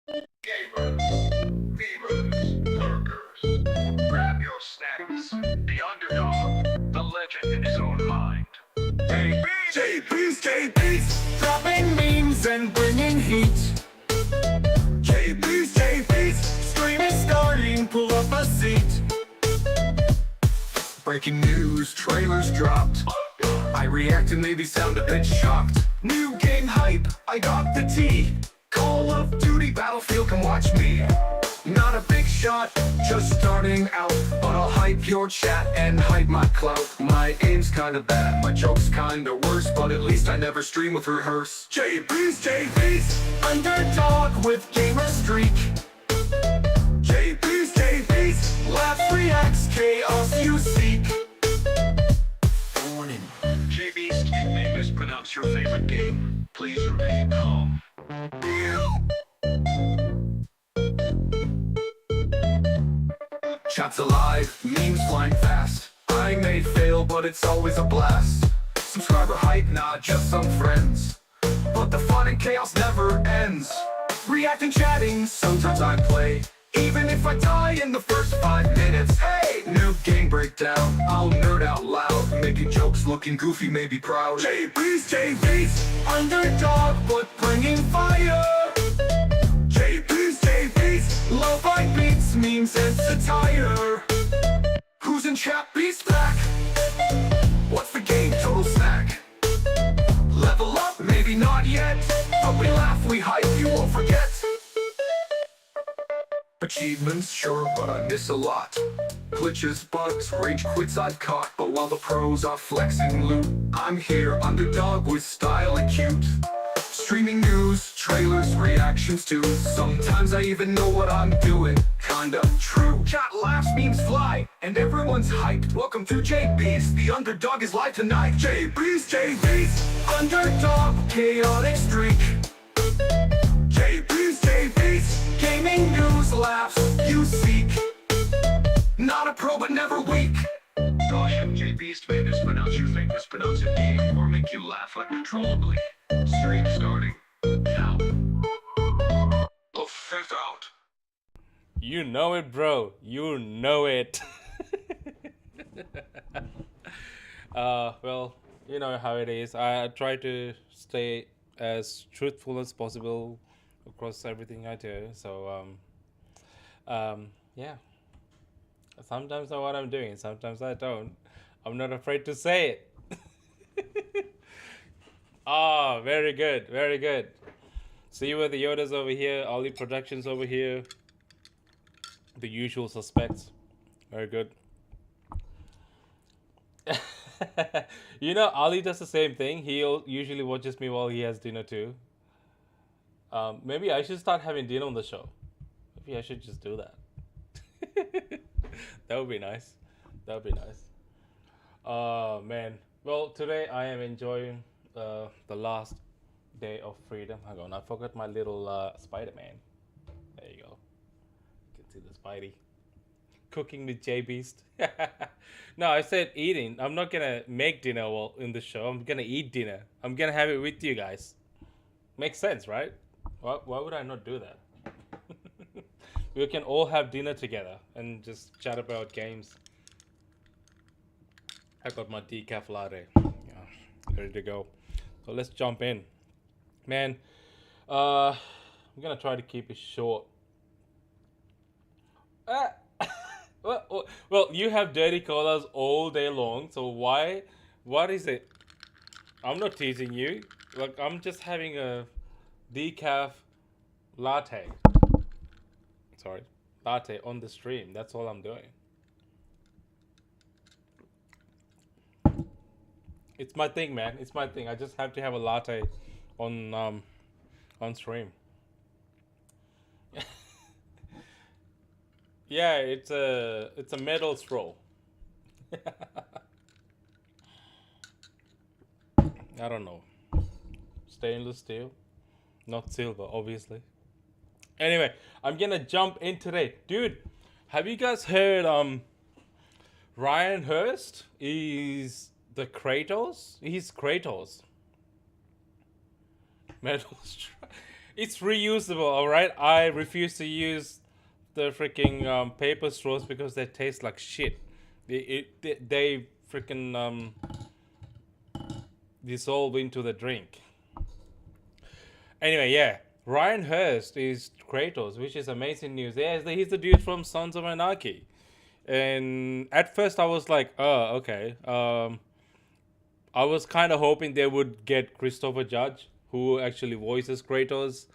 Gamers, fevers, burgers. Grab your snacks. The underdog, the legend in his own mind. Jaybeazt, dropping memes and bringing heat. Jaybeazt, streaming starting, pull up a seat. Breaking news, trailers dropped. I react and maybe sound a bit shocked. New game hype, I got the tea. Call of Duty, Battlefield, come watch me. Not a big shot, just starting out, but I'll hype your chat and hype my clout. My aim's kinda bad, my joke's kinda worse, but at least I never stream with Hurst. Jaybeazt, underdog with gamer streak. Jaybeazt, laughs, reacts, chaos you seek. Warning. Jaybeazt, you may mispronounce your favorite game. Please remain calm. Chat's alive, memes flying fast. I may fail, but it's always a blast. Subscriber hype, not just some friends, but the fun and chaos never ends. Reacting, chatting, sometimes I play, even if I die in the first 5 minutes. Hey, new game breakdown, I'll nerd out loud, making jokes, looking goofy, maybe proud. Jaybeazt, underdog, but bringing fire. Jaybeazt, low by beats, memes and satire. Who's in chat? Beast back. What's the game? Total snack. Level up? Maybe not yet, but we laugh, we hype, you won't forget. Achievements, sure, but I miss a lot. Glitches, bugs, rage quits I've caught, but while the pros are flexing loot, I'm here, underdog with style and cute. Streaming news, trailers, reactions too. Sometimes I even know what I'm doing, kinda true. Chat laughs, memes fly, and everyone's hyped. Welcome to Jaybeazt, the underdog is live tonight. Jaybeazt, underdog, chaotic streak. Jaybeazt, gaming news, laughs, you seek. Not a pro, but never weak. Caution, Jaybeazt may mispronounce your thing, mispronounce a game, or make you laugh uncontrollably. Stream starting now. The fifth out. You know it, bro. You know it. Well, you know how it is. I try to stay as truthful as possible across everything I do. So, yeah. Sometimes I know what I'm doing. Sometimes I don't. I'm not afraid to say it. Ah, very good, very good. See where the Yoda's over here, Ollie Productions over here. The usual suspects. Very good. You know, Ali does the same thing. He usually watches me while he has dinner too. Maybe I should start having dinner on the show. Maybe I should just do that. That would be nice. That would be nice. Oh man. Well, today I am enjoying the last day of freedom. Hang on, I forgot my little Spider-Man. There you go. You can see the Spidey. Cooking with Jaybeazt. No, I said eating. I'm not gonna make dinner while in the show. I'm gonna eat dinner. I'm gonna have it with you guys. Makes sense, right? Why would I not do that? We can all have dinner together and just chat about games. I got my decaf latte. Yeah, ready to go. So let's jump in. Man, I'm gonna try to keep it short. Well, you have dirty colas all day long, so why? What is it? I'm not teasing you. Like, I'm just having a decaf latte. Sorry, latte on the stream. That's all I'm doing. It's my thing, man. It's my thing. I just have to have a latte on stream. Yeah, it's a metal straw. I don't know. Stainless steel, not silver, obviously. Anyway, I'm gonna jump in today, dude. Have you guys heard Ryan Hurst is the Kratos? He's Kratos. Metal straw. It's reusable, all right. I refuse to use the freaking paper straws because they taste like shit. They freaking dissolve into the drink. Anyway, yeah, Ryan Hurst is Kratos, which is amazing news. Yeah, he's the dude from Sons of Anarchy. And at first, I was like, "Oh, okay." I was kind of hoping they would get Christopher Judge, who actually voices Kratos,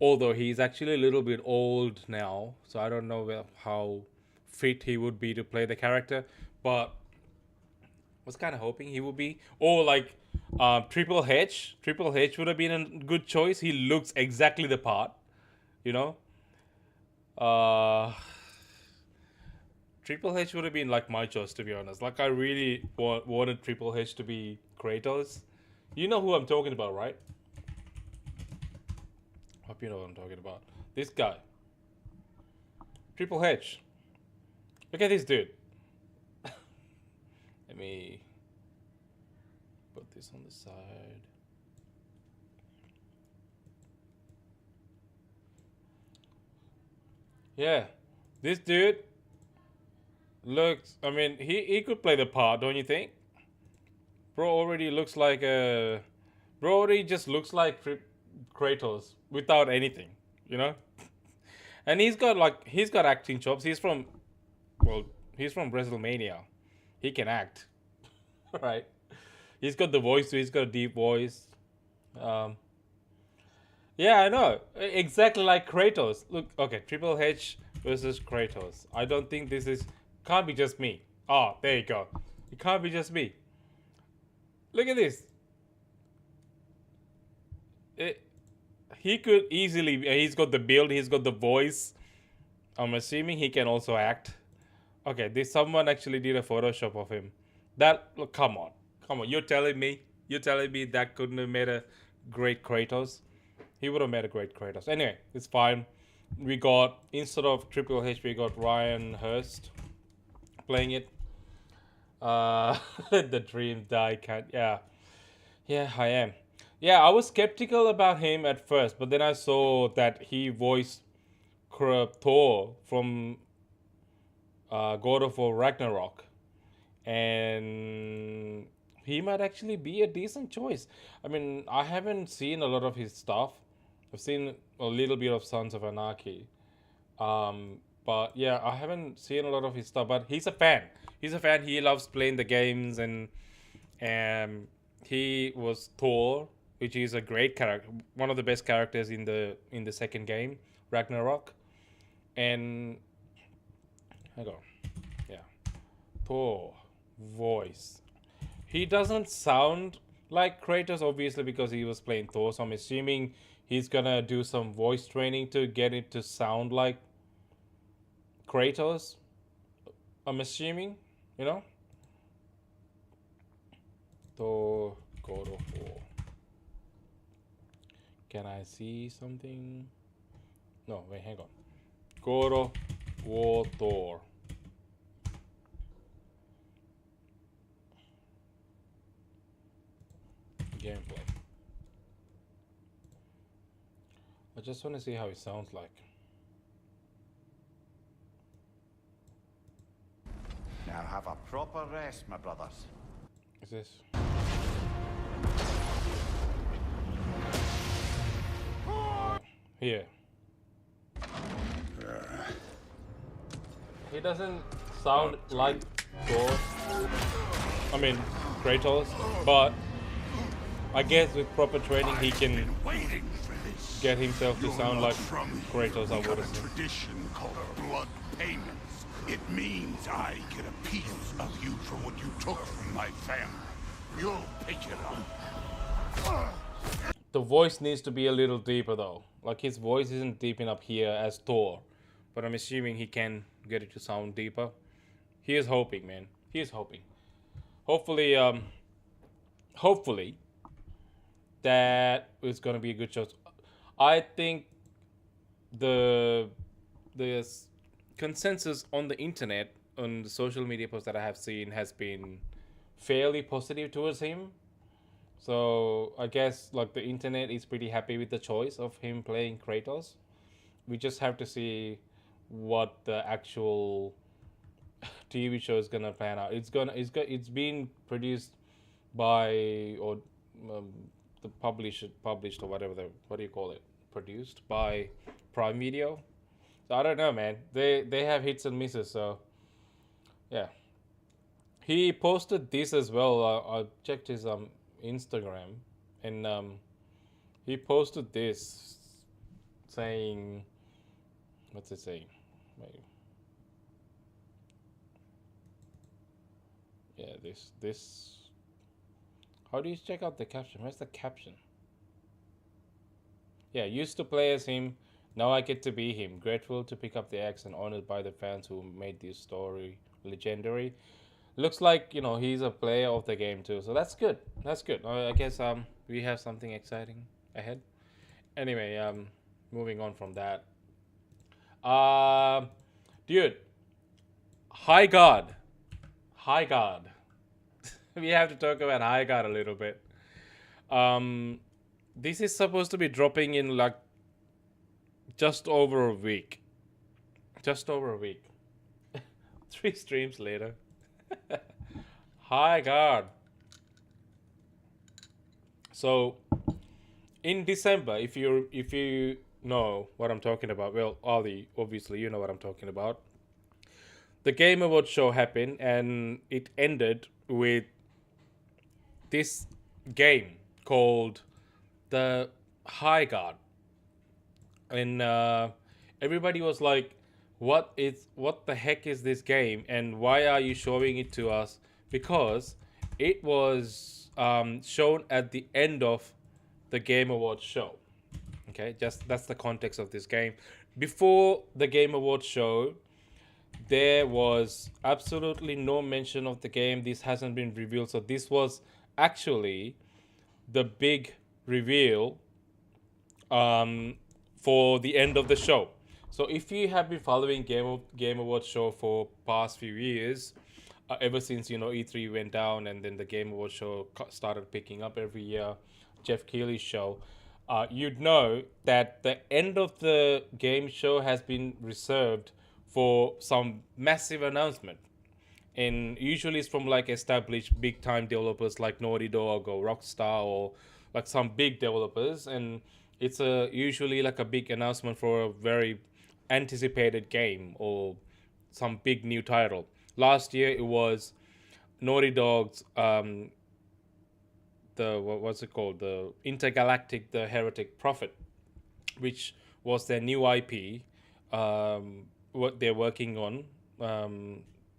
although he's actually a little bit old now, so I don't know how fit he would be to play the character. But was kind of hoping he would be, or like Triple H. Triple H would have been a good choice. He looks exactly the part, you know. Uh, Triple H would have been like my choice, to be honest. Like I really wanted Triple H to be Kratos. You know who I'm talking about, right? Hope you know what I'm talking about. This guy, Triple H. Look at this dude. Let me put this on the side. Yeah, this dude looks. I mean, he could play the part, don't you think? Bro already looks like a. Bro already just looks like Kratos without anything, you know. And he's got acting chops. Well, he's from WrestleMania. He can act, right? He's got the voice too. He's got a deep voice. Um, yeah, I know. Exactly like Kratos. Look, okay, Triple H versus Kratos. I don't think this is can't be just me. Oh, there you go. It can't be just me. Look at this. It, he could easily. He's got the build. He's got the voice. I'm assuming he can also act. Okay, this someone actually did a Photoshop of him. That look, come on. You're telling me that couldn't have made a great Kratos. He would have made a great Kratos. Anyway, it's fine. We got instead of Triple H, we got Ryan Hurst playing it. Let the dream die. Can't. Yeah, I am. Yeah, I was skeptical about him at first, but then I saw that he voiced Thor from God of War Ragnarok, and he might actually be a decent choice. I mean, I haven't seen a lot of his stuff. I've seen a little bit of Sons of Anarchy, but yeah, I haven't seen a lot of his stuff. But he's a fan. He's a fan. He loves playing the games, and he was Thor, which is a great character, one of the best characters in the second game, Ragnarok, and hang on. Yeah. Thor. Voice. He doesn't sound like Kratos, obviously, because he was playing Thor. So I'm assuming he's gonna do some voice training to get it to sound like Kratos. I'm assuming, you know? Thor, God of War. Can I see something? No, wait, hang on. God of War Thor. Gameplay. I just want to see how it sounds like. Now have a proper rest, my brothers. Is this? Here. He doesn't sound like Thor. I mean, Kratos, but I guess with proper training he can get himself to sound like Kratos, I would assume. Tradition called blood payments. It means I get a piece of you for what you took from my family. You'll pick it up. The voice needs to be a little deeper though. Like his voice isn't deep enough here as Thor, but I'm assuming he can get it to sound deeper. He is hoping, man. He is hoping. Hopefully, hopefully that is gonna be a good choice. I think the consensus on the internet, on the social media posts that I have seen, has been fairly positive towards him. So I guess like the internet is pretty happy with the choice of him playing Kratos. We just have to see what the actual TV show is gonna pan out. It's been produced by or the published or whatever what do you call it? Produced by Prime Video. So I don't know, man. They have hits and misses. So yeah, he posted this as well. I checked his Instagram, and he posted this saying, what's it saying? Wait. Yeah, this. How do you check out the caption? Where's the caption? Yeah, used to play as him. Now I get to be him. Grateful to pick up the axe and honored by the fans who made this story legendary. Looks like he's a player of the game too, so that's good. That's good. I guess we have something exciting ahead. Anyway, moving on from that. Dude, HighGuard. We have to talk about HighGuard a little bit. This is supposed to be dropping in like just over a week. 3 streams later. HighGuard. So in December, if you know what I'm talking about, well, Ollie, obviously you know what I'm talking about. The Game Awards show happened and it ended with this game called the HighGuard, and everybody was like, what the heck is this game and why are you showing it to us? Because it was shown at the end of the Game Awards show. Okay, that's the context of this game. Before the Game Awards show, there was absolutely no mention of the game. This hasn't been revealed, so this was actually the big reveal for the end of the show. So if you have been following Game Awards show for past few years, ever since E3 went down and then the Game Awards show started picking up every year, Jeff Keighley's show, you'd know that the end of the game show has been reserved for some massive announcement. And usually it's from like established big time developers like Naughty Dog or Rockstar or like some big developers, and it's usually like a big announcement for a very anticipated game or some big new title. Last year it was Naughty Dog's what's it called, the Intergalactic the Heretic Prophet, which was their new IP, what they're working on,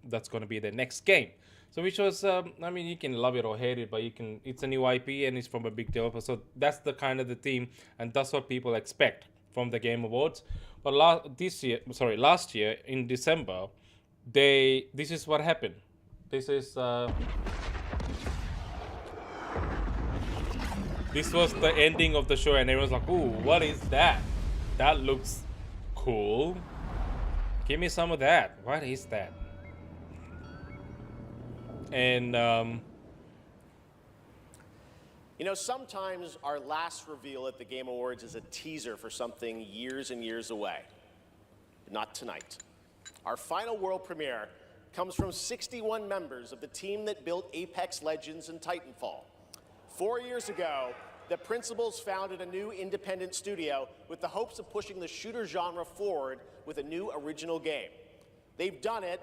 that's going to be their next game. So which was you can love it or hate it, but it's a new IP and it's from a big developer, so that's the kind of the theme and that's what people expect from the Game Awards. But last year in December, this is what happened. This was the ending of the show and everyone's like, ooh, what is that? That looks cool. Give me some of that. What is that? And sometimes our last reveal at the Game Awards is a teaser for something years and years away. Not tonight. Our final world premiere comes from 61 members of the team that built Apex Legends and Titanfall. 4 years ago, the principals founded a new independent studio with the hopes of pushing the shooter genre forward with a new original game. They've done it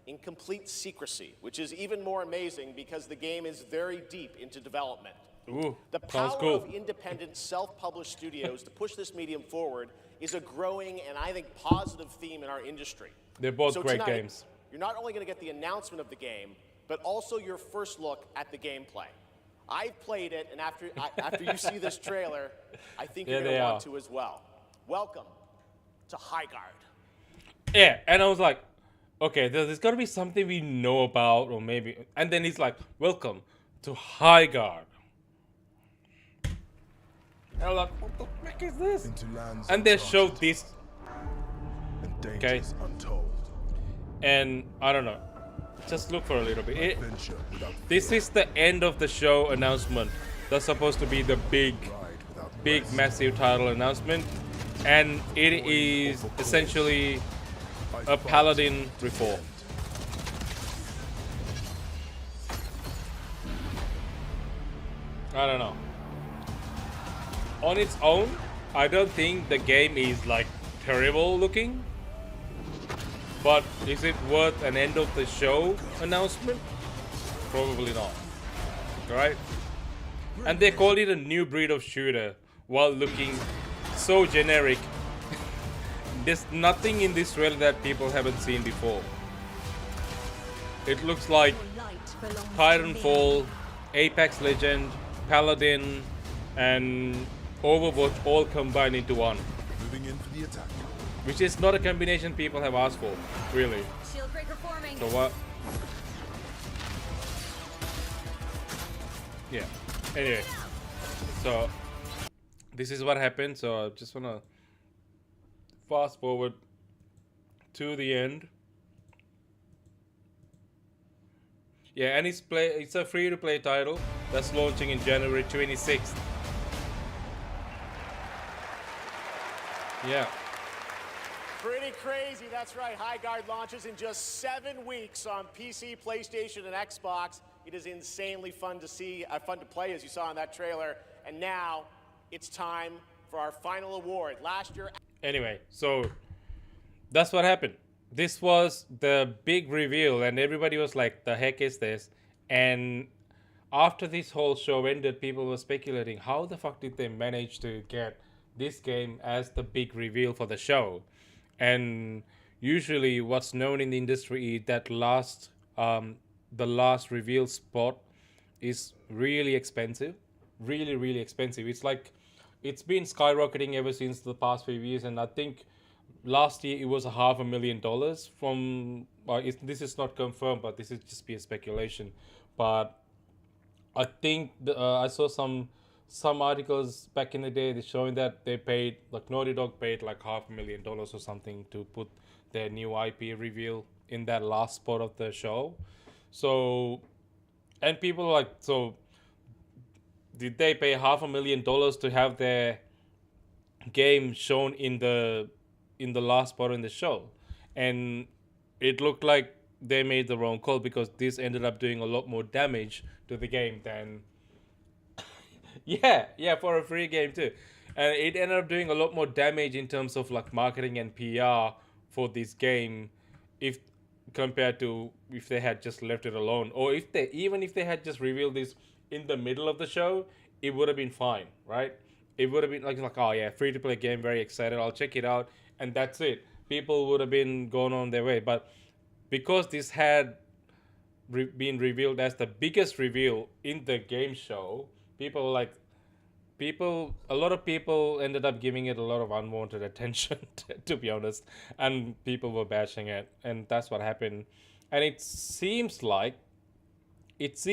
in complete secrecy, which is even more amazing because the game is very deep into development. Ooh, the power of independent, self-published studios to push this medium forward is a growing and I think positive theme in our industry. They're both great tonight, games. You're not only going to get the announcement of the game, but also your first look at the gameplay. I've played it, and after you see this trailer, I think you're going to want to as well. Welcome to HighGuard. Yeah, and I was like, okay, there's got to be something we know about, or maybe. And then he's like, welcome to HighGuard. And I'm like, what the heck is this? And they showed this. Okay. And I don't know. Just look for a little bit. This is the end of the show announcement That's supposed to be the big massive title announcement, and it is essentially a paladin reformed. I don't know. On its own, I don't think the game is like terrible looking, but is it worth an end of the show announcement? Probably not. Right? And they called it a new breed of shooter while looking so generic. There's nothing in this trailer that people haven't seen before. It looks like Titanfall, Apex Legend, Paladin, and Overwatch all combined into one. Moving in for the attack. Which is not a combination people have asked for, really. Shield breaker forming. So what? Yeah. Anyway, so this is what happened. So I just wanna fast forward to the end. Yeah, and it's a free-to-play title that's launching in January 26th. Yeah. Pretty crazy, that's right. HighGuard launches in just 7 weeks on PC, PlayStation, and Xbox. It is insanely fun to see, fun to play, as you saw in that trailer. And now it's time for our final award. Last year. Anyway, so that's what happened. This was the big reveal, and everybody was like, "The heck is this?" And after this whole show ended, people were speculating, how the fuck did they manage to get this game as the big reveal for the show? And usually what's known in the industry is that the last reveal spot is really expensive, really expensive. It's like it's been skyrocketing ever since the past few years, and I think last year it was $500,000 from this is not confirmed, but this is just be a speculation. But I think I saw some articles back in the day that showing that they paid, like Naughty Dog paid like $500,000 or something to put their new IP reveal in that last spot of the show. So, and people are like, so did they pay $500,000 to have their game shown in the last spot in the show? And it looked like they made the wrong call, because this ended up doing a lot more damage to the game than yeah, for a free game too. And it ended up doing a lot more damage in terms of like marketing and PR for this game, if compared to if they had just left it alone, or if they had just revealed this in the middle of the show, it would have been fine, right? It would have been like oh yeah, free to play game, very excited, I'll check it out, and that's it. People would have been going on their way. But because this had been revealed as the biggest reveal in the game show, a lot of people ended up giving it a lot of unwanted attention, to be honest, and people were bashing it, and that's what happened. And it seems like this,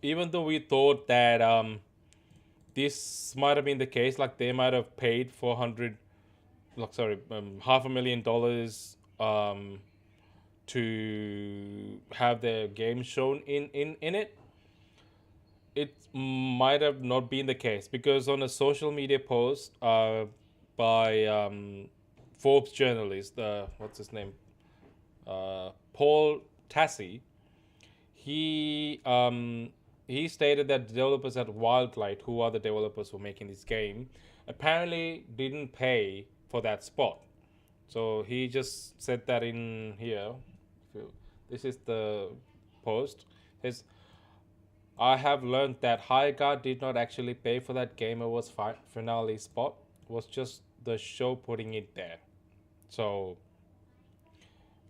even though we thought that this might have been the case, like they might have paid $500,000 to have their game shown in it. It might have not been the case, because on a social media post by Forbes journalist, what's his name, Paul Tassi, he stated that developers at Wildlight, who are the developers who are making this game, apparently didn't pay for that spot. So he just said that in here. This is the post. It says, I have learned that HighGuard did not actually pay for that Game Awards finale spot. It was just the show putting it there. So,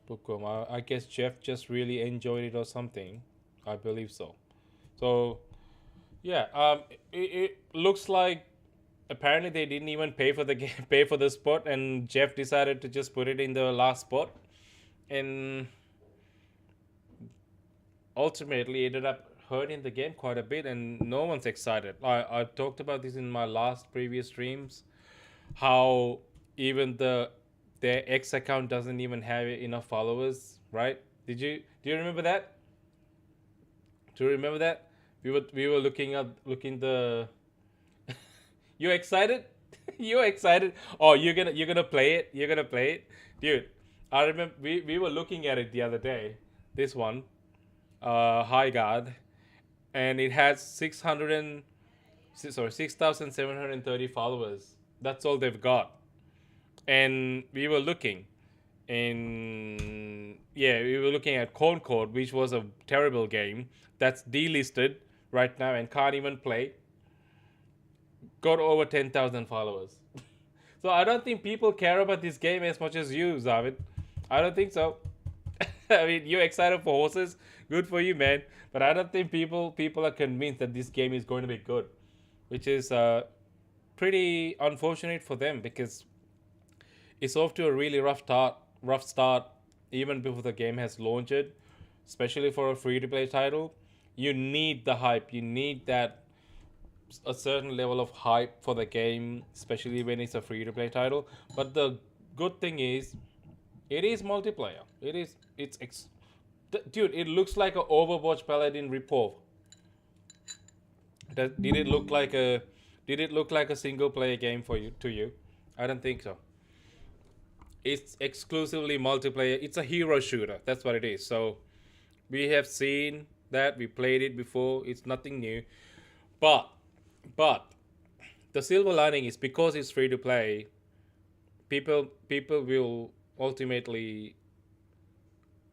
I guess Jeff just really enjoyed it or something. I believe so. So, yeah, it looks like apparently they didn't even pay for the spot, and Jeff decided to just put it in the last spot, and ultimately ended up hurting the game quite a bit, and no one's excited. I talked about this in my previous streams, how even their X account doesn't even have enough followers, right? Do you remember that? Do you remember that? We were looking the. You excited? You excited? Oh, you're gonna play it? You're gonna play it, dude. I remember we were looking at it the other day. This one, HighGuard, and it has 6,730 followers. That's all they've got. And we were looking, we were looking at Concord, which was a terrible game that's delisted right now and can't even play. Got over 10,000 followers. So I don't think people care about this game as much as you, Zavid. I don't think so. I mean, you're excited for horses. Good for you, man. But I don't think people are convinced that this game is going to be good, which is pretty unfortunate for them because it's off to a really rough start even before the game has launched, especially for a free-to-play title. You need the hype. You need that a certain level of hype for the game, especially when it's a free-to-play title. But the good thing is, it is multiplayer. Dude, it looks like a Overwatch Paladin ripoff. Did it look like a single-player game for you? To you, I don't think so. It's exclusively multiplayer. It's a hero shooter. That's what it is. So we have seen that. We played it before. It's nothing new. But the silver lining is because it's free to play, people will ultimately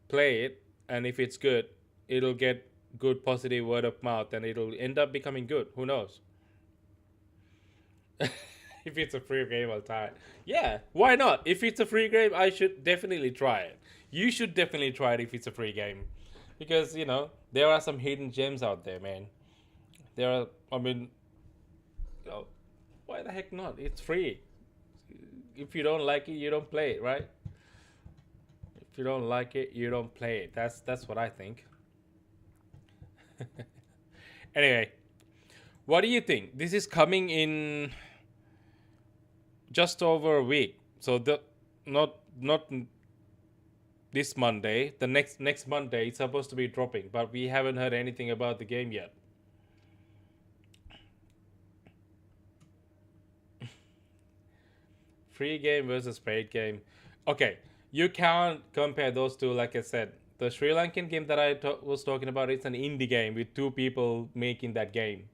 play it, and if it's good, it'll get good positive word of mouth and it'll end up becoming good. Who knows? If it's a free game, I'll try it. Yeah, why not? If it's a free game, I should definitely try it. You should definitely try it if it's a free game. Because, there are some hidden gems out there, man. Why the heck not? It's free. If you don't like it, you don't play it, right? If you don't like it, you don't play it. That's what I think. Anyway, what do you think? This is coming in just over a week. So not this Monday. The next Monday it's supposed to be dropping, but we haven't heard anything about the game yet. Free game versus paid game. Okay, you can't compare those two. Like I said, the Sri Lankan game that I was talking about, it's an indie game with 2 people making that game,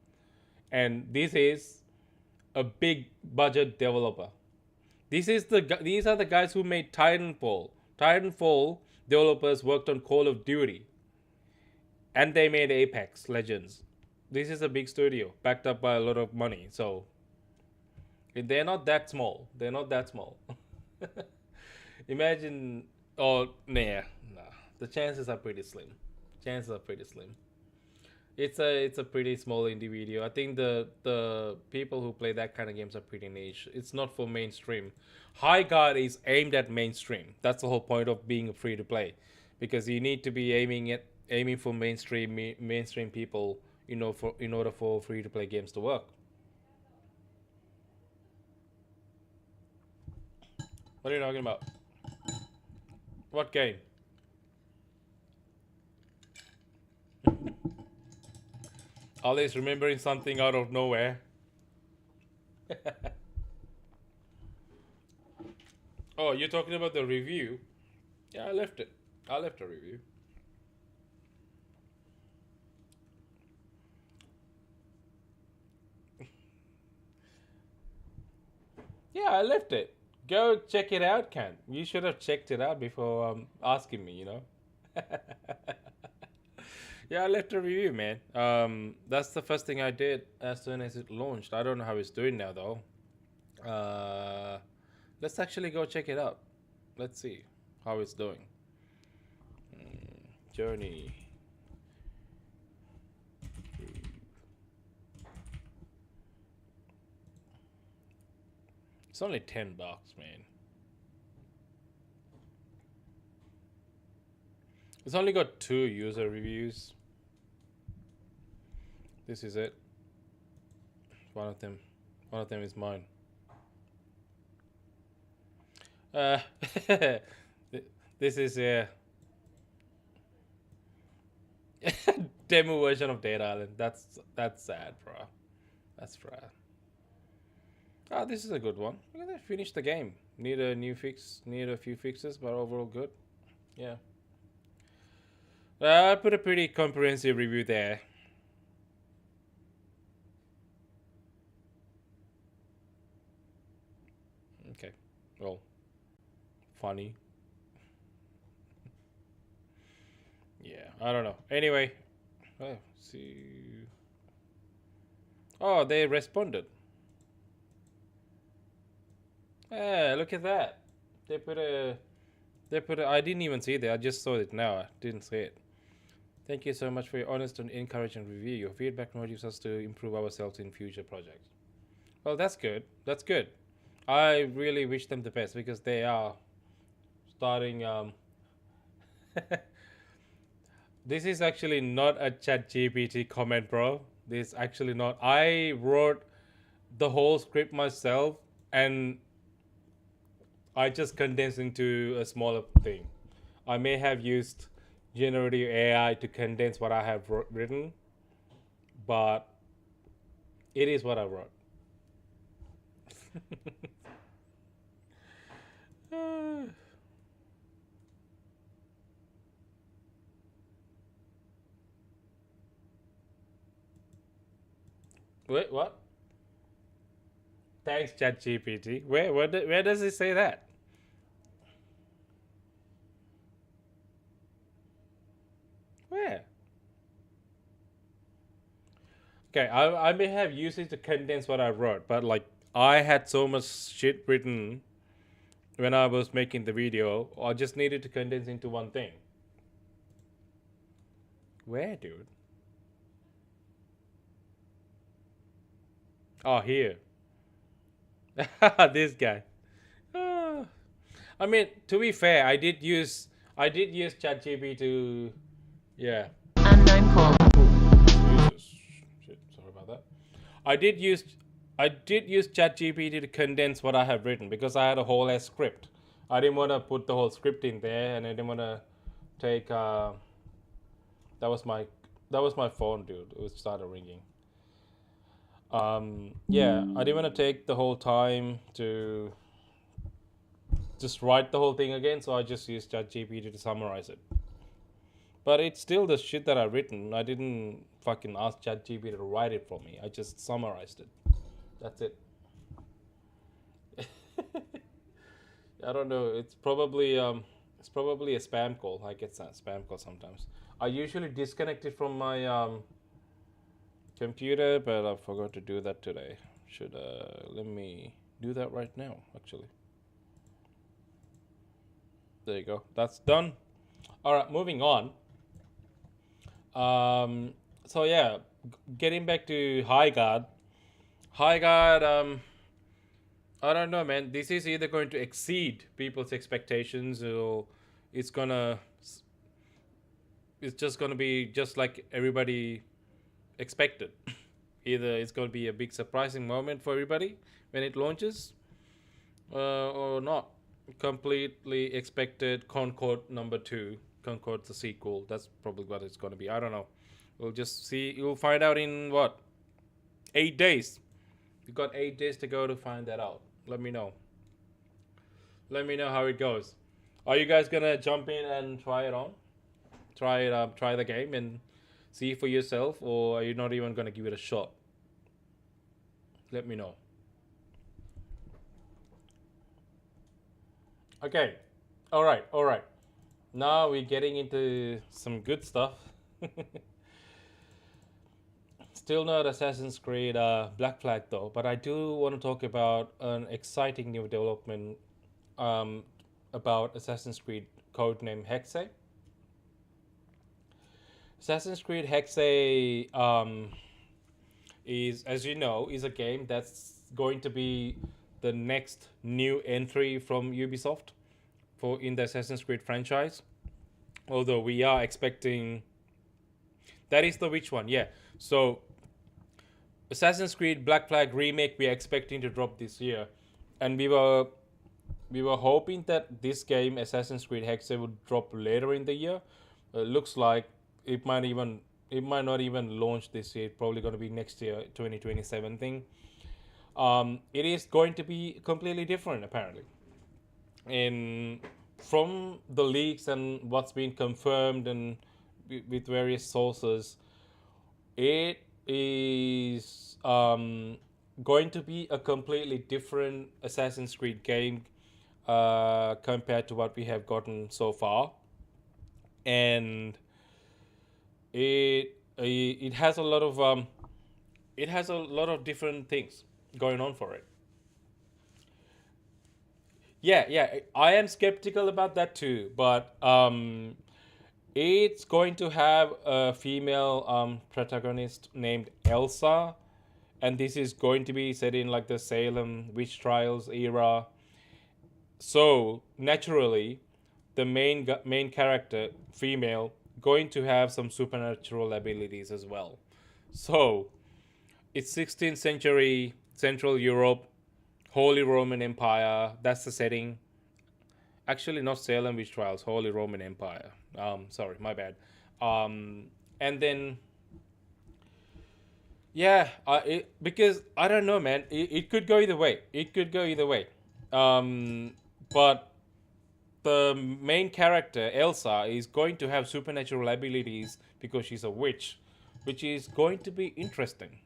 and this is a big budget developer. These are the guys who made Titanfall. Titanfall developers worked on Call of Duty, and they made Apex Legends. This is a big studio backed up by a lot of money. So they're not that small. Imagine, nah. The chances are pretty slim. It's a pretty small indie video. I think the people who play that kind of games are pretty niche. It's not for mainstream. HighGuard is aimed at mainstream. That's the whole point of being free to play, because you need to be aiming for mainstream people, in order for free to play games to work. What are you talking about? What game? Ali's remembering something out of nowhere. Oh, you're talking about the review? Yeah, I left it. I left a review. Yeah, I left it. Go check it out, Ken. You should have checked it out before asking me, Yeah, I left a review, man. That's the first thing I did as soon as it launched. I don't know how it's doing now, though. Let's actually go check it out. Let's see how it's doing. Journey. It's only $10, man. It's only got 2 user reviews. This is it. One of them is mine. This is Demo version of Dead Island. That's sad, bro. That's sad. Ah, this is a good one. Look at that. Finish the game. Need a new fix. Need a few fixes, but overall good. Yeah. I put a pretty comprehensive review there. Okay. Well, funny. Yeah, I don't know. Anyway, see. Oh, they responded. Yeah, look at that. They put a. I didn't even see that. I just saw it now. I didn't see it. Thank you so much for your honest and encouraging review. Your feedback motivates us to improve ourselves in future projects. Well, that's good. That's good. I really wish them the best because they are starting. This is actually not a ChatGPT comment, bro. This is actually not. I wrote the whole script myself and I just condensed into a smaller thing. I may have used generative AI to condense what I have written, but it is what I wrote. Wait, what? Thanks, ChatGPT. Where does it say that? Where? Okay, I may have used it to condense what I wrote, but like I had so much shit written when I was making the video, I just needed to condense into one thing. Where, dude? Oh, here. This guy. Ah. I mean, to be fair, I did use ChatGPT to, yeah. Unknown call. Jesus. Shit, sorry about that. I did use ChatGPT to condense what I have written because I had a whole ass script. I didn't want to put the whole script in there, and I didn't want to take. That was my phone, dude. It started ringing. Yeah, I didn't want to take the whole time to just write the whole thing again, so I just used ChatGPT to summarize it. But it's still the shit that I've written. I didn't fucking ask ChatGPT to write it for me. I just summarized it. That's it. I don't know. It's probably a spam call. I get that spam call sometimes. I usually disconnect it from my computer, but I forgot to do that today. Let me do that right now, actually. There you go. That's done. All right, moving on. So yeah, getting back to HighGuard. HighGuard, I don't know, man. This is either going to exceed people's expectations, or it's just gonna be just like everybody expected. Either it's going to be a big surprising moment for everybody when it launches, or not. Completely expected Concord number 2. Concord's the sequel. That's probably what it's going to be. I don't know. We'll just see. You'll find out in what? 8 days. You've got 8 days to go to find that out. Let me know. Let me know how it goes. Are you guys gonna jump in and try it on? Try the game and see for yourself, or are you not even gonna give it a shot? Let me know. Okay. All right. Now we're getting into some good stuff. Still not Assassin's Creed Black Flag though, but I do want to talk about an exciting new development about Assassin's Creed codename Hexe. Assassin's Creed Hexe is, as you know, is a game that's going to be the next new entry from Ubisoft in the Assassin's Creed franchise. Although we are expecting, that is the which one, yeah. So Assassin's Creed Black Flag remake we are expecting to drop this year, and we were hoping that this game Assassin's Creed Hexe would drop later in the year. Looks like it might not even launch this year. It's probably going to be next year, 2027 thing. It is going to be completely different apparently. And from the leaks and what's been confirmed and with various sources, it is going to be a completely different Assassin's Creed game compared to what we have gotten so far, and it has a lot of different things going on for it. Yeah, I am skeptical about that too, but it's going to have a female protagonist named Elsa, and this is going to be set in like the Salem witch trials era. So naturally, the main character, female, going to have some supernatural abilities as well. So it's 16th century Central Europe, Holy Roman Empire. That's the setting. Actually, not Salem witch trials, Holy Roman Empire. Sorry, my bad. And then, yeah, because I don't know, man. It could go either way. But the main character, Elsa, is going to have supernatural abilities because she's a witch, which is going to be interesting.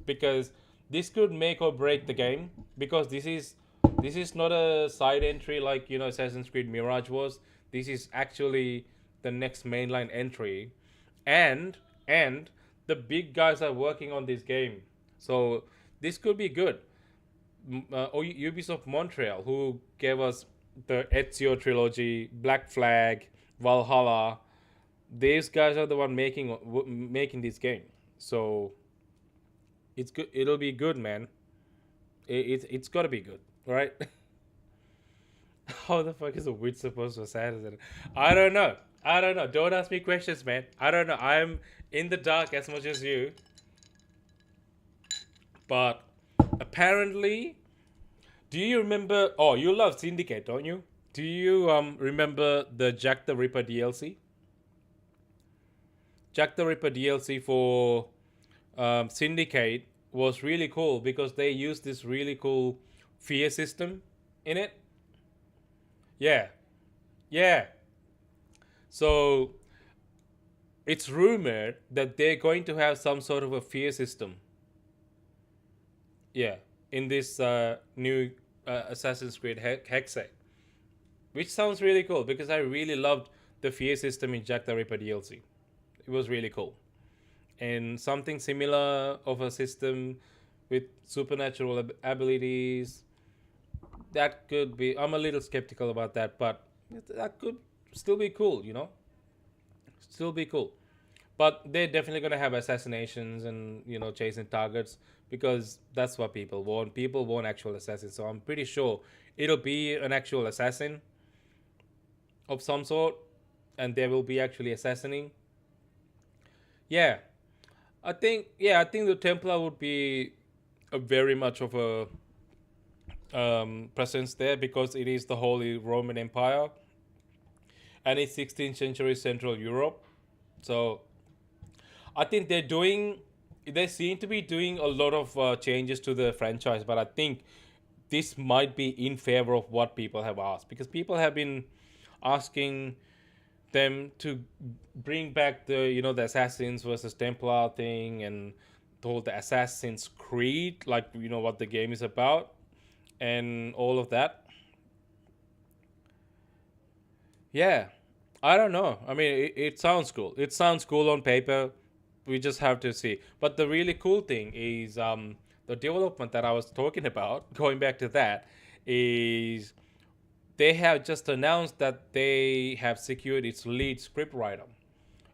Because this could make or break the game. Because this is not a side entry like Assassin's Creed Mirage was. This is actually the next mainline entry, and the big guys are working on this game, so this could be good. Ubisoft Montreal, who gave us the Ezio trilogy, Black Flag, Valhalla, these guys are the one making this game, so it's good. It'll be good, man. It's got to be good, right? How the fuck is a witch supposed to assassinate? I don't know. Don't ask me questions, man. I don't know. I'm in the dark as much as you. But apparently, do you remember? Oh, you love Syndicate, don't you? Do you remember the Jack the Ripper DLC? Jack the Ripper DLC for Syndicate was really cool because they used this really cool fear system in it. Yeah. So it's rumored that they're going to have some sort of a fear system. Yeah, in this new Assassin's Creed Hexe, which sounds really cool because I really loved the fear system in Jack the Ripper DLC. It was really cool. And something similar of a system with supernatural abilities. That could be. I'm a little skeptical about that, but that could still be cool, Still be cool. But they're definitely going to have assassinations and, chasing targets because that's what people want. People want actual assassins. So I'm pretty sure it'll be an actual assassin of some sort and they will be actually assassinating. Yeah. I think the Templar would be a very much of a presence there because it is the Holy Roman Empire and it's 16th century Central Europe. So I think they seem to be doing a lot of changes to the franchise, but I think this might be in favor of what people have asked because people have been asking them to bring back the the Assassins versus Templar thing and the Assassin's Creed, like what the game is about and all of that. Yeah, I don't know. I mean, it sounds cool. It sounds cool on paper. We just have to see. But the really cool thing is the development that I was talking about, going back to that, is they have just announced that they have secured its lead scriptwriter.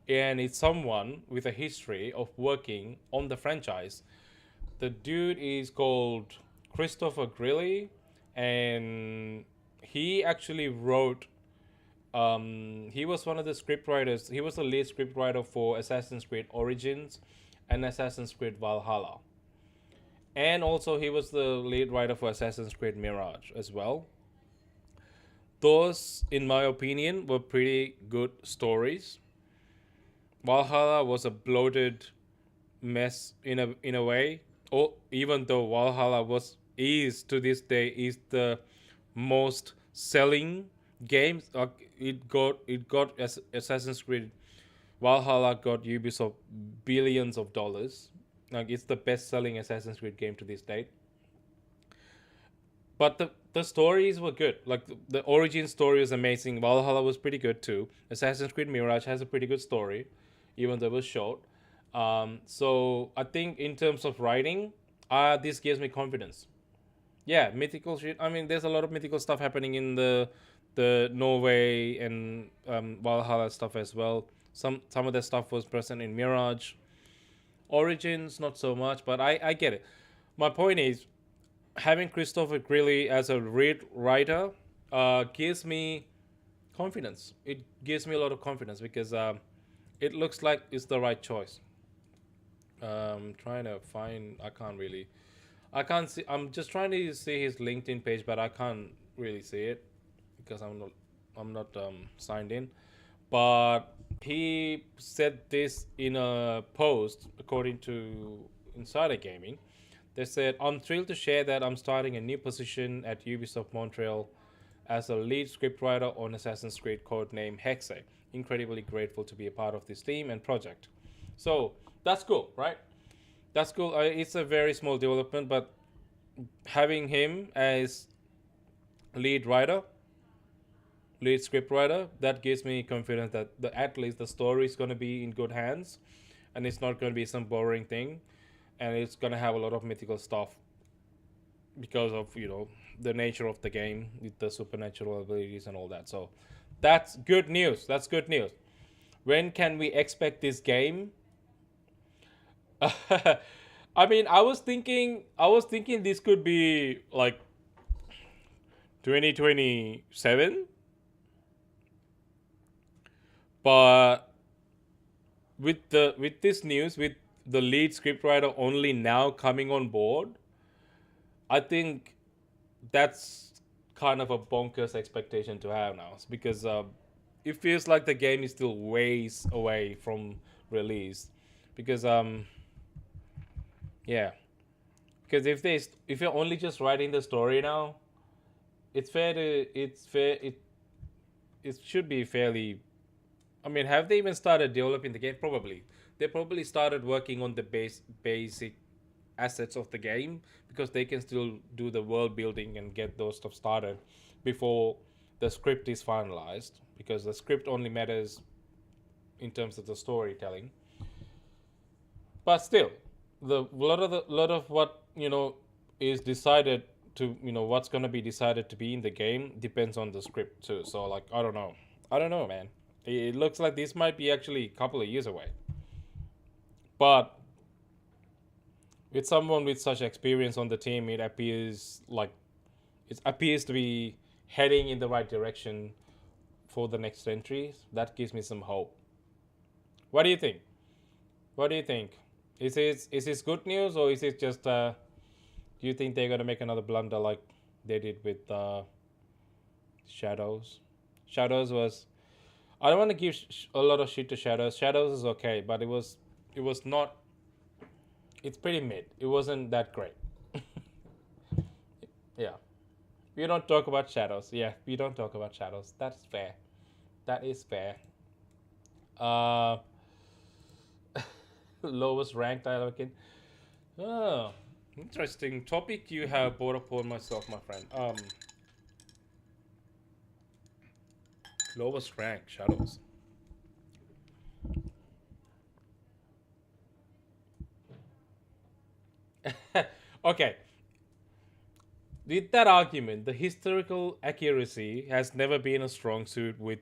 And it's someone with a history of working on the franchise. The dude is called Christopher Grilly, and he actually wrote. He was one of the scriptwriters. He was the lead scriptwriter for Assassin's Creed Origins and Assassin's Creed Valhalla. And also he was the lead writer for Assassin's Creed Mirage as well. Those, in my opinion, were pretty good stories. Valhalla was a bloated mess in a way. Or even though Valhalla is to this day is the most selling game. It got Assassin's Creed Valhalla got Ubisoft billions of dollars. Like it's the best selling Assassin's Creed game to this date. But the stories were good. Like the origin story was amazing. Valhalla was pretty good too. Assassin's Creed Mirage has a pretty good story, even though it was short. So I think in terms of writing, this gives me confidence. Yeah, mythical shit. I mean, there's a lot of mythical stuff happening in the Norway and Valhalla stuff as well. Some of the stuff was present in Mirage. Origins, not so much, but I get it. My point is, having Christopher Greeley as a writer gives me confidence. It gives me a lot of confidence because it looks like it's the right choice. Trying to find. I can't see. I'm just trying to see his LinkedIn page, but I can't really see it because I'm not signed in. But he said this in a post, according to Insider Gaming. They said, "I'm thrilled to share that I'm starting a new position at Ubisoft Montreal as a lead scriptwriter on Assassin's Creed codename Hexe. Incredibly grateful to be a part of this team and project." So that's cool, right? That's cool. It's a very small development, but having him as lead scriptwriter, that gives me confidence that at least the story is going to be in good hands, and it's not going to be some boring thing, and it's going to have a lot of mythical stuff because of the nature of the game with the supernatural abilities and all that. So that's good news. When can we expect this game? I mean, I was thinking this could be like 2027, but with this news, with the lead scriptwriter only now coming on board, I think that's kind of a bonkers expectation to have now, because it feels like the game is still ways away from release, because yeah, because if you're only just writing the story now, it should be fairly. I mean, have they even started developing the game? Probably. They probably started working on the basic assets of the game, because they can still do the world building and get those stuff started before the script is finalized, because the script only matters in terms of the storytelling. But still, a lot of what is decided to what's going to be decided to be in the game depends on the script too. So like I don't know, man. It looks like this might be actually a couple of years away. But with someone with such experience on the team, it appears to be heading in the right direction for the next entry. That gives me some hope. What do you think? Is this good news, or is it just do you think they're gonna make another blunder like they did with Shadows? Shadows was, I don't want to give a lot of shit to Shadows. Shadows is okay, but it was not. It's pretty mid. It wasn't that great. Yeah, we don't talk about Shadows. Yeah, we don't talk about Shadows. That's fair. That is fair. Lowest ranked I ever can. Oh, interesting topic you have brought upon myself, my friend. Lowest ranked Shadows. Okay. With that argument, the historical accuracy has never been a strong suit with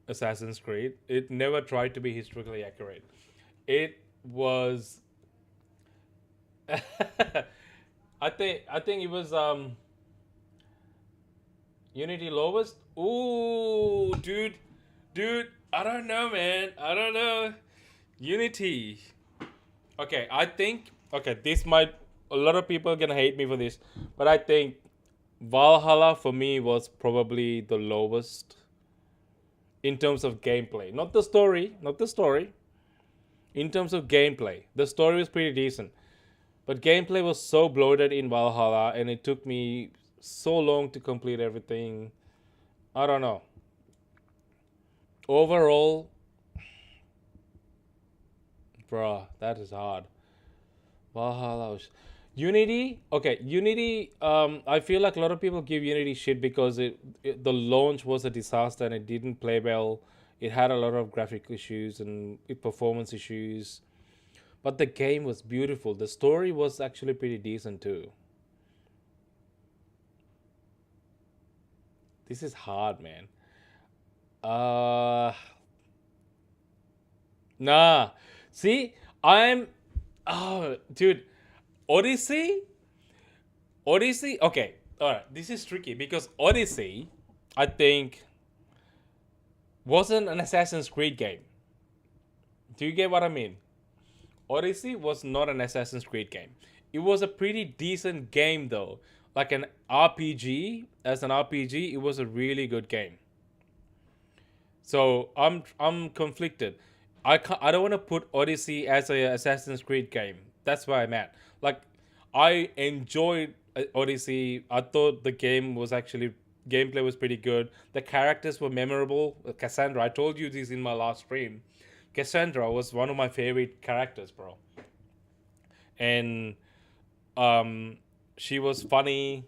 Assassin's Creed. It never tried to be historically accurate. It was I think it was Unity lowest. Ooh, dude, I don't know, man. I don't know. Unity. Okay, this might, a lot of people are gonna hate me for this, but I think Valhalla for me was probably the lowest in terms of gameplay. Not the story. in terms of gameplay. The story was pretty decent, but gameplay was so bloated in Valhalla, and it took me so long to complete everything. I don't know. Overall, bruh, that is hard. Valhalla was... Unity, okay, Unity. I feel like a lot of people give Unity shit because the launch was a disaster and it didn't play well. It had a lot of graphic issues and performance issues, but the game was beautiful. The story was actually pretty decent too. This is hard, man. Nah. See, oh, dude, Odyssey. Okay, all right. This is tricky because Odyssey, I think, wasn't an Assassin's Creed game. Do you get what I mean? Odyssey was not an Assassin's Creed game. It was a pretty decent game though. Like an RPG, as an RPG, it was a really good game. So I'm conflicted. I don't want to put Odyssey as a Assassin's Creed game. That's where I'm at. Like, I enjoyed Odyssey. I thought the game was actually gameplay was pretty good. The characters were memorable. Cassandra, I told you this in my last stream. Cassandra was one of my favorite characters, bro. And she was funny.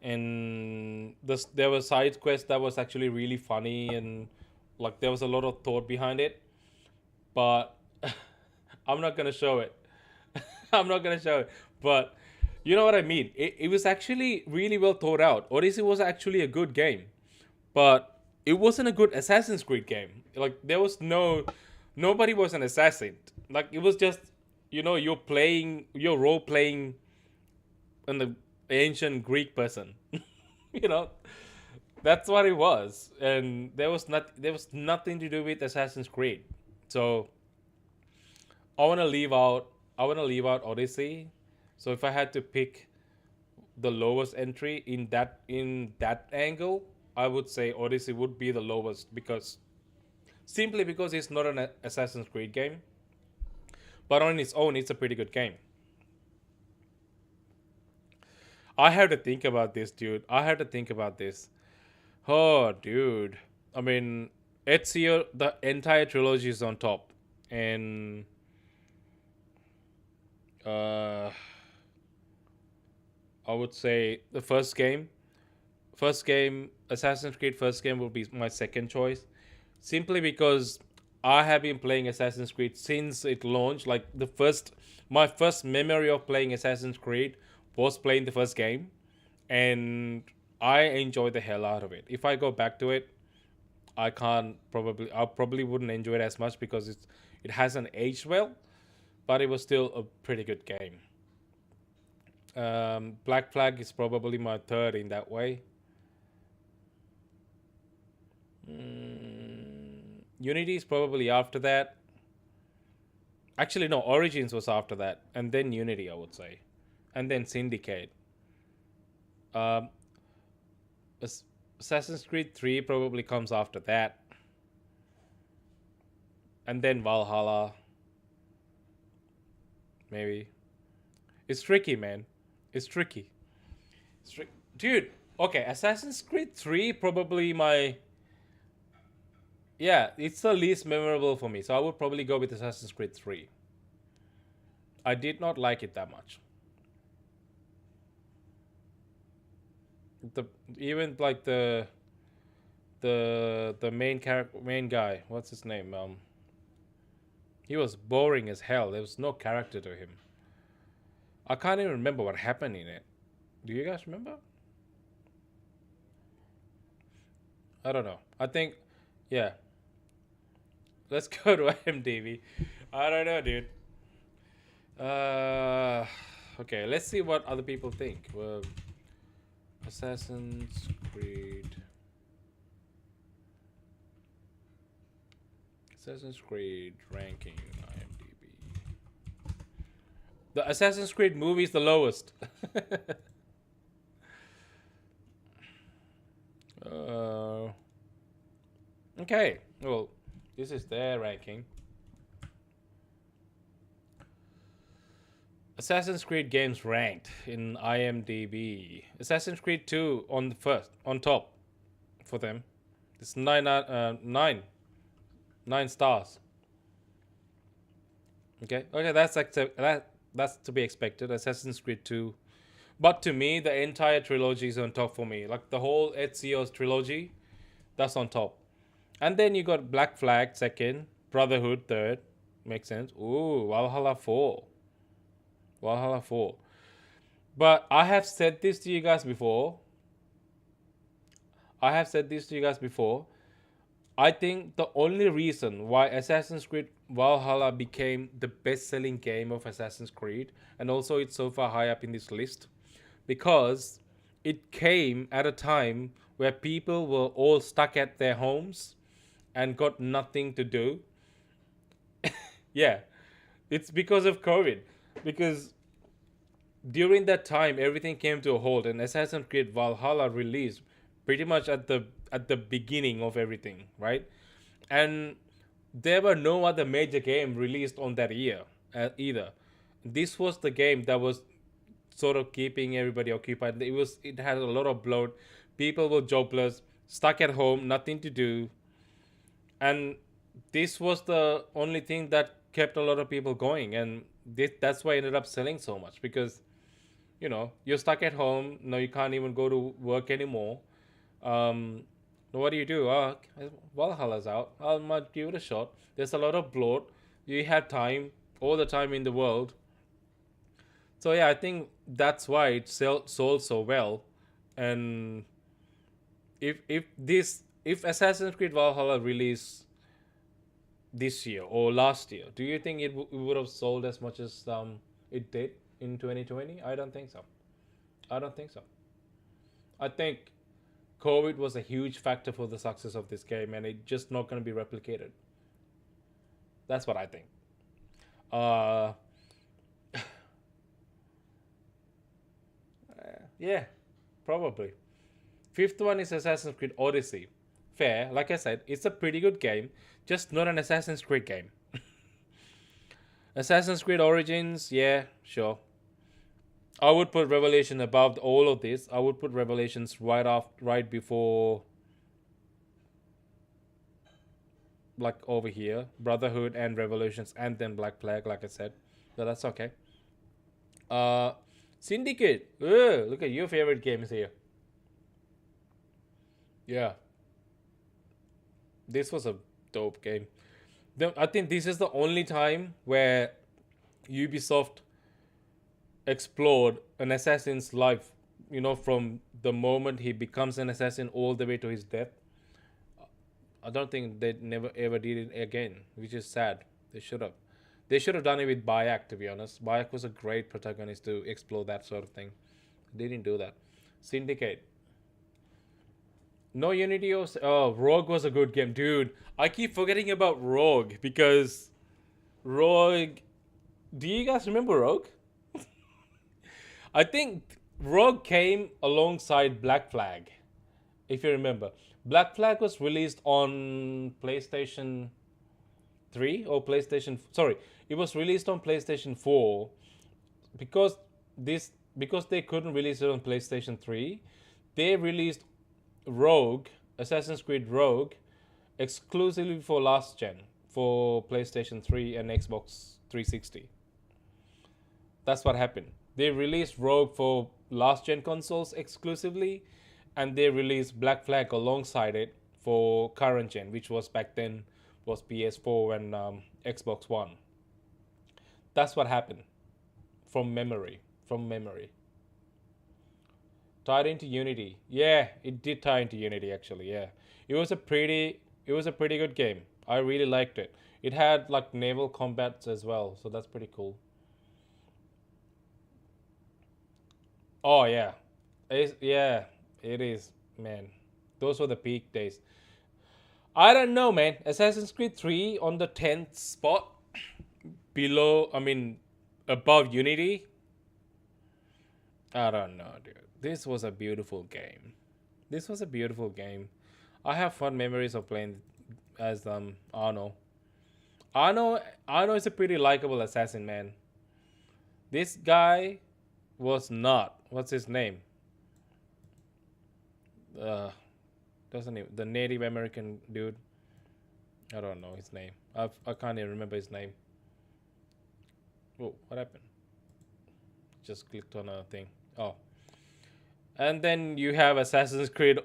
And there was side quests that was actually really funny, and like there was a lot of thought behind it. But I'm not gonna show it. I'm not gonna show it. But you know what I mean. It was actually really well thought out. Odyssey was actually a good game, but it wasn't a good Assassin's Creed game. Like there was nobody was an assassin. Like it was just, you're role playing in the ancient Greek person. you know that's what it was, and there was nothing to do with Assassin's Creed. So I want to leave out Odyssey. So if I had to pick the lowest entry in that angle, I would say Odyssey would be the lowest, simply because it's not an Assassin's Creed game, but on its own it's a pretty good game. I have to think about this, dude. Oh, dude. I mean, Ezio, the entire trilogy is on top. And I would say the first game, Assassin's Creed first game will be my second choice. Simply because I have been playing Assassin's Creed since it launched. Like my first memory of playing Assassin's Creed was playing the first game, and I enjoy the hell out of it. If I go back to it, I probably wouldn't enjoy it as much because it hasn't aged well, but it was still a pretty good game. Black Flag is probably my third in that way. Unity is probably after that. Actually, no, Origins was after that, and then Unity, I would say, and then Syndicate. Assassin's Creed 3 probably comes after that, and then Valhalla. Maybe. It's tricky, man. It's tricky. Dude, okay, Assassin's Creed 3 probably it's the least memorable for me. So I would probably go with Assassin's Creed 3. I did not like it that much. Even like the main guy, what's his name? He was boring as hell. There was no character to him. I can't even remember what happened in it. Do you guys remember? I don't know. I think, yeah. Let's go to IMDb. I don't know, dude. Okay, let's see what other people think. Well, Assassin's Creed ranking IMDb. The Assassin's Creed movie is the lowest. Okay, well, this is their ranking. Assassin's Creed games ranked in IMDb. Assassin's Creed 2 on the first, on top for them. It's 9 stars. Okay, that's to be expected. Assassin's Creed 2, but to me, the entire trilogy is on top for me. Like the whole Ezio's trilogy, that's on top. And then you got Black Flag second, Brotherhood third, makes sense. Ooh, Valhalla 4. Valhalla 4. But I have said this to you guys before. I think the only reason why Assassin's Creed Valhalla became the best-selling game of Assassin's Creed, and also it's so far high up in this list, because it came at a time where people were all stuck at their homes and got nothing to do. Yeah, it's because of COVID. Because during that time, everything came to a halt, and Assassin's Creed Valhalla released pretty much at the beginning of everything, right? And there were no other major game released on that year either. This was the game that was sort of keeping everybody occupied. It had a lot of bloat. People were jobless, stuck at home, nothing to do, and this was the only thing that kept a lot of people going. And that's why it ended up selling so much, because you're stuck at home. No, you can't even go to work anymore. What do you do? Valhalla's out. I might give it a shot. There's a lot of bloat. You have time, all the time in the world. So yeah, I think that's why it sold so well. And if Assassin's Creed Valhalla released this year or last year, do you think it would have sold as much as it did in 2020? I don't think so. I think COVID was a huge factor for the success of this game, and it's just not going to be replicated. That's what I think. Yeah, probably. Fifth one is Assassin's Creed Odyssey. Fair, like I said, it's a pretty good game, just not an Assassin's Creed game. Assassin's Creed Origins, yeah, sure. I would put Revelation above all of this. I would put Revelations right before, like over here, Brotherhood and Revelations, and then Black Flag, like I said. So that's okay. Syndicate. Ugh, look at your favorite games here. Yeah. This was a dope game. I think this is the only time where Ubisoft explored an assassin's life, from the moment he becomes an assassin all the way to his death. I don't think they never ever did it again, which is sad. They should have done it with Bayek, to be honest. Bayek was a great protagonist to explore that sort of thing. They didn't do that. Syndicate. No Unity. Rogue was a good game. Dude, I keep forgetting about Rogue, because Rogue... Do you guys remember Rogue? I think Rogue came alongside Black Flag, if you remember. Black Flag was released on PlayStation 3 or PlayStation... Sorry, it was released on PlayStation 4 because they couldn't release it on PlayStation 3. They released Rogue, Assassin's Creed Rogue, exclusively for last gen, for PlayStation 3 and Xbox 360. That's what happened. They released Rogue for last gen consoles exclusively, and they released Black Flag alongside it for current gen, which was back then was PS4 and Xbox One. That's what happened. From memory. Tied into Unity. Yeah, it did tie into Unity actually. Yeah, it was a pretty good game. I really liked it. It had like naval combats as well, so that's pretty cool. Oh yeah, it is, man. Those were the peak days. I don't know, man. Assassin's Creed 3 on the 10th spot, above Unity. I don't know, dude. This was a beautiful game. I have fun memories of playing as Arno. Arno is a pretty likable assassin, man. This guy was not. What's his name? Doesn't even, the Native American dude. I don't know his name. I can't even remember his name. Oh, what happened? Just clicked on a thing. Oh. And then you have Assassin's Creed,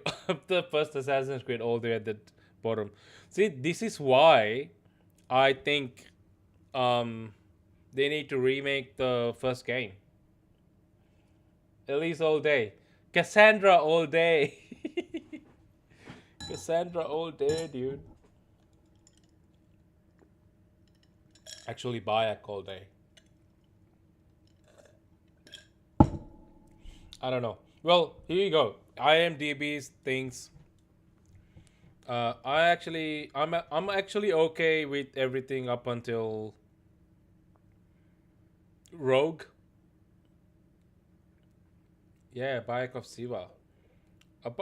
the first Assassin's Creed all the way at the bottom. See, this is why I think they need to remake the first game. Elise all day. Cassandra all day. Cassandra all day, dude. Actually, Bayek all day. I don't know. Well, here you go. IMDb thinks. I'm actually okay with everything up until Rogue. Yeah, Bayek of Siva.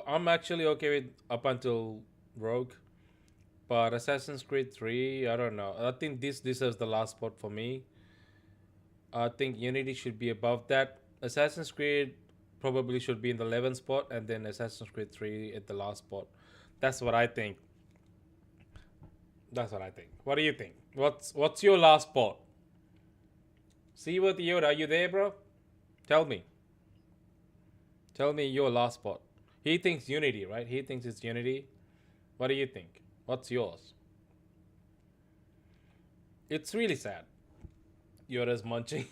I'm actually okay with up until Rogue, but Assassin's Creed 3, I don't know. I think this deserves the last spot for me. I think Unity should be above that. Assassin's Creed probably should be in the 11th spot, and then Assassin's Creed 3 at the last spot. That's what I think. That's what I think. What do you think? What's your last spot? See what Yoda, are you there, bro? Tell me. Tell me your last spot. He thinks Unity, right? He thinks it's Unity. What do you think? What's yours? It's really sad. Yoda's munching.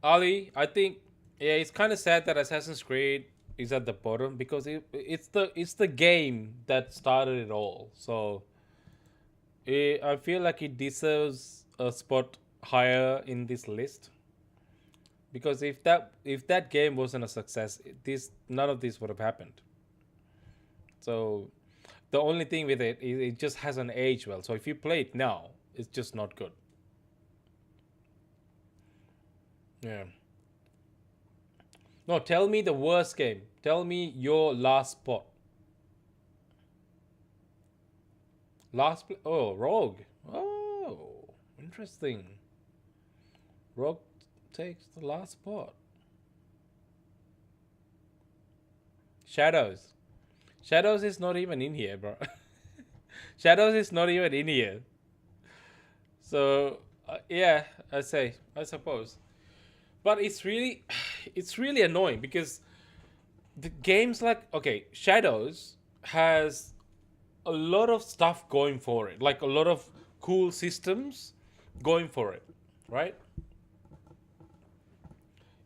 Ali, I think, yeah, it's kind of sad that Assassin's Creed is at the bottom because it's the game that started it all. So I feel like it deserves a spot higher in this list. Because if that game wasn't a success, none of this would have happened. So the only thing with it is it just hasn't aged well. So if you play it now, it's just not good. Yeah. No, tell me the worst game. Tell me your last spot. Oh, Rogue. Oh, interesting. Rogue takes the last spot. Shadows. Shadows is not even in here, bro. Shadows is not even in here. So, yeah, I suppose. But it's really annoying because the games like, okay, Shadows has a lot of stuff going for it. Like a lot of cool systems going for it, right?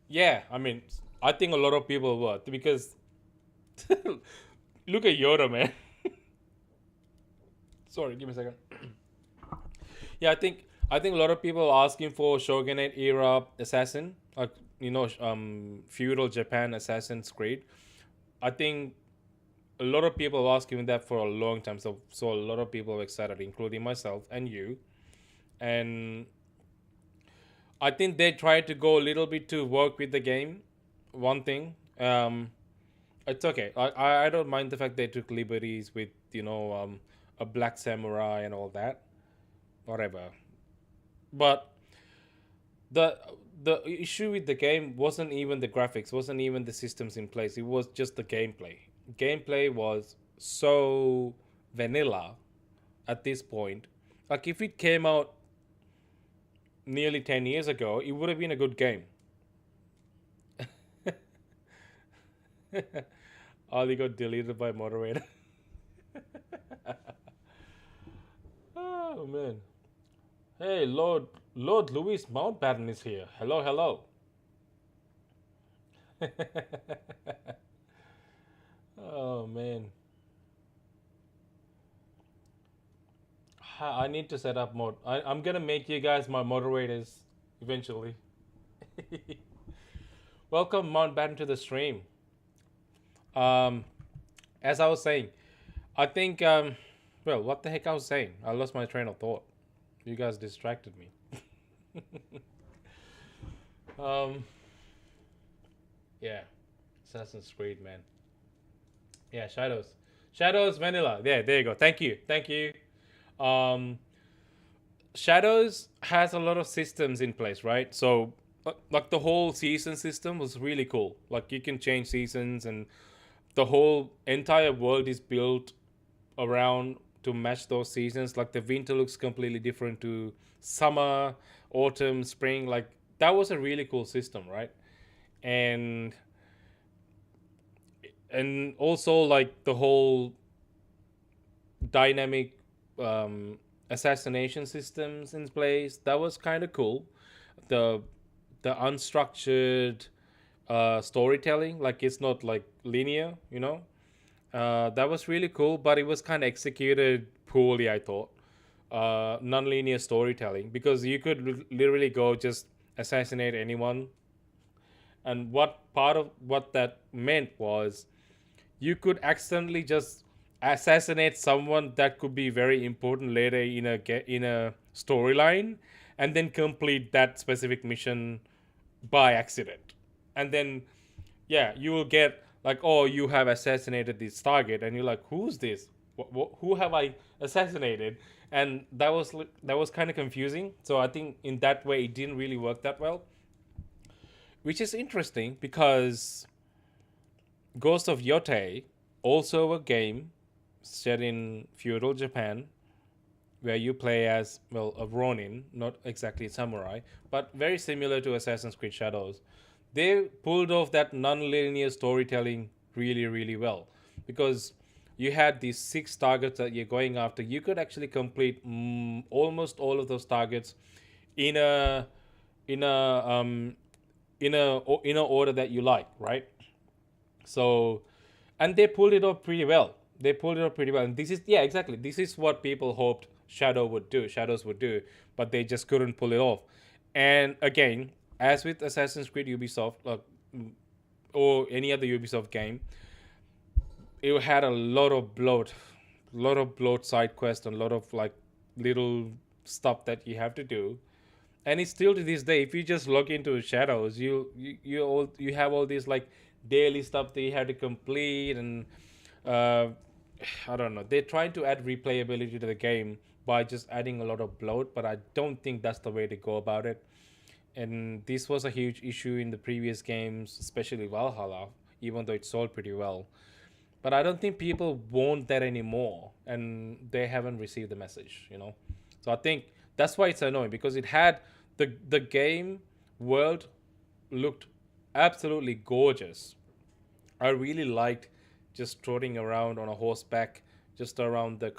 Yeah, I mean, I think a lot of people were because look at Yoda, man. Sorry, give me a second. Yeah, I think a lot of people are asking for Shogunate era assassin, like feudal Japan Assassin's Creed. I think a lot of people are asking that for a long time. So a lot of people are excited, including myself and you. And I think they tried to go a little bit to work with the game. One thing, it's okay. I don't mind the fact they took liberties with a black samurai and all that, whatever. But the issue with the game wasn't even the graphics, wasn't even the systems in place. It was just the gameplay. Gameplay was so vanilla at this point. Like if it came out nearly 10 years ago, it would have been a good game. Ali got deleted by moderator. Oh man. Hey, Lord Louis Mountbatten is here. Hello, hello. Oh man. I need to set up mod. I'm gonna make you guys my moderators eventually. Welcome Mountbatten to the stream. As I was saying, I think well, what the heck I was saying? I lost my train of thought. You guys distracted me. Yeah, Assassin's Creed, man. Yeah, Shadows vanilla. There you go. Thank you. Shadows has a lot of systems in place, right? So like the whole season system was really cool. Like you can change seasons, and the whole entire world is built around to match those seasons. Like the winter looks completely different to summer, autumn, spring. Like that was a really cool system, right? And also like the whole dynamic assassination systems in place, that was kind of cool. The unstructured storytelling, like it's not like linear, that was really cool, but it was kind of executed poorly, I thought. Non-linear storytelling, because you could literally go just assassinate anyone, and what part of what that meant was you could accidentally just assassinate someone that could be very important later in a storyline, and then complete that specific mission by accident. And then yeah, you will get like, oh, you have assassinated this target, and you're like, who's this? Who have I assassinated? And that was kind of confusing. So I think in that way it didn't really work that well, which is interesting because Ghost of Yotei, also a game set in feudal Japan, where you play as, well, a Ronin, not exactly a samurai, but very similar to Assassin's Creed Shadows. They pulled off that non-linear storytelling really, really well, because you had these 6 targets that you're going after. You could actually complete almost all of those targets in a in a in a order that you like, right? So, and they pulled it off pretty well. And this is, yeah, exactly. This is what people hoped Shadows would do, but they just couldn't pull it off. And again, as with Assassin's Creed Ubisoft, or any other Ubisoft game, it had a lot of bloat side quests, and a lot of like little stuff that you have to do. And it's still to this day, if you just log into Shadows, you have all these like daily stuff that you have to complete, and I don't know. They're trying to add replayability to the game by just adding a lot of bloat, but I don't think that's the way to go about it. And this was a huge issue in the previous games, especially Valhalla, even though it sold pretty well. But I don't think people want that anymore, and they haven't received the message. So I think that's why it's annoying, because it had the game world looked absolutely gorgeous. I really liked just trotting around on a horseback, just around the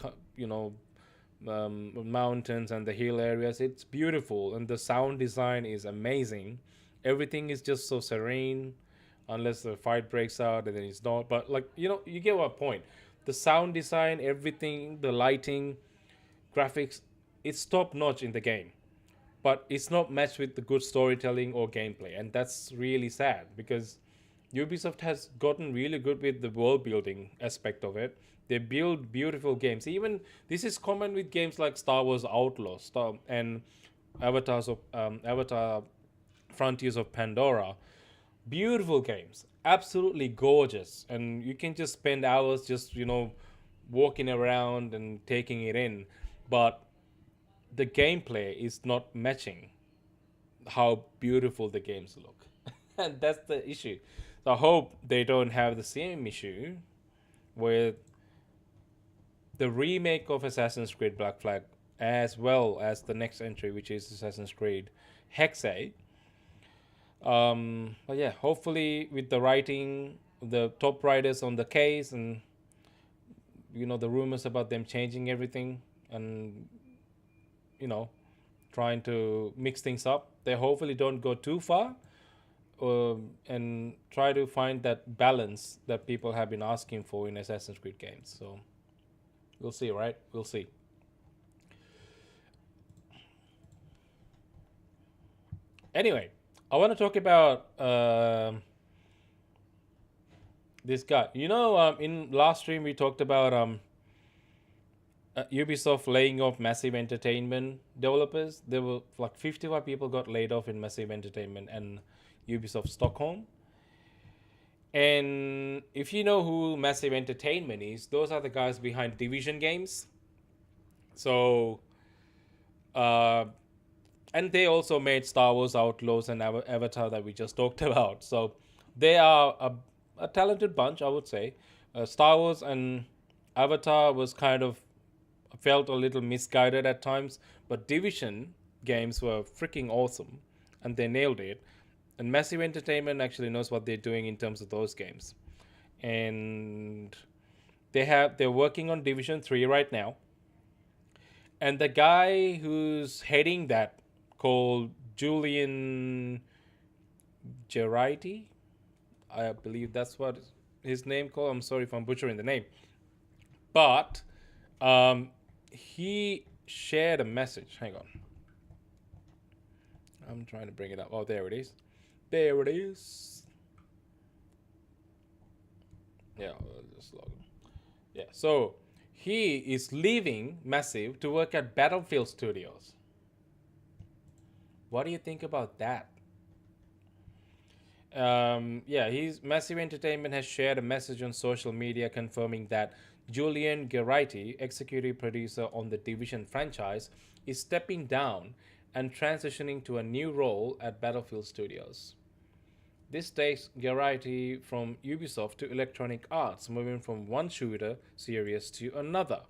mountains and the hill areas. It's beautiful, and the sound design is amazing. Everything is just so serene, unless the fight breaks out, and then it's not. But like, you get what point. The sound design, everything, the lighting, graphics, it's top notch in the game, but it's not matched with the good storytelling or gameplay, and that's really sad, because Ubisoft has gotten really good with the world building aspect of it. They build beautiful games. Even this is common with games like Star Wars Outlaws and Avatar Frontiers of Pandora. Beautiful games, absolutely gorgeous, and you can just spend hours just walking around and taking it in. But the gameplay is not matching how beautiful the games look. And that's the issue. So I hope they don't have the same issue with the remake of Assassin's Creed Black Flag, as well as the next entry, which is Assassin's Creed Hexe. But yeah, hopefully with the writing, the top writers on the case, and the rumors about them changing everything, and trying to mix things up, they hopefully don't go too far, and try to find that balance that people have been asking for in Assassin's Creed games. So we'll see, right? We'll see. Anyway, I want to talk about this guy. In last stream we talked about Ubisoft laying off Massive Entertainment developers. There were like 55 people got laid off in Massive Entertainment and Ubisoft Stockholm. And if you know who Massive Entertainment is, those are the guys behind Division games. So Uh, and they also made Star Wars Outlaws and Avatar that we just talked about. So they are a talented bunch, I would say. Star Wars and Avatar was kind of felt a little misguided at times, but Division games were freaking awesome, and they nailed it. And Massive Entertainment actually knows what they're doing in terms of those games, and they're working on Division 3 right now. And the guy who's heading that, called Julian Gerardi, I believe that's what his name called. I'm sorry if I'm butchering the name, but he shared a message. Hang on, I'm trying to bring it up. Oh, there it is. There it is. Yeah, I'll just log in. Yeah, so he is leaving Massive to work at Battlefield Studios. What do you think about that? Yeah, Massive Entertainment has shared a message on social media confirming that Julian Gerardi, executive producer on the Division franchise, is stepping down and transitioning to a new role at Battlefield Studios. This takes Gerardi from Ubisoft to Electronic Arts, moving from one shooter series to another.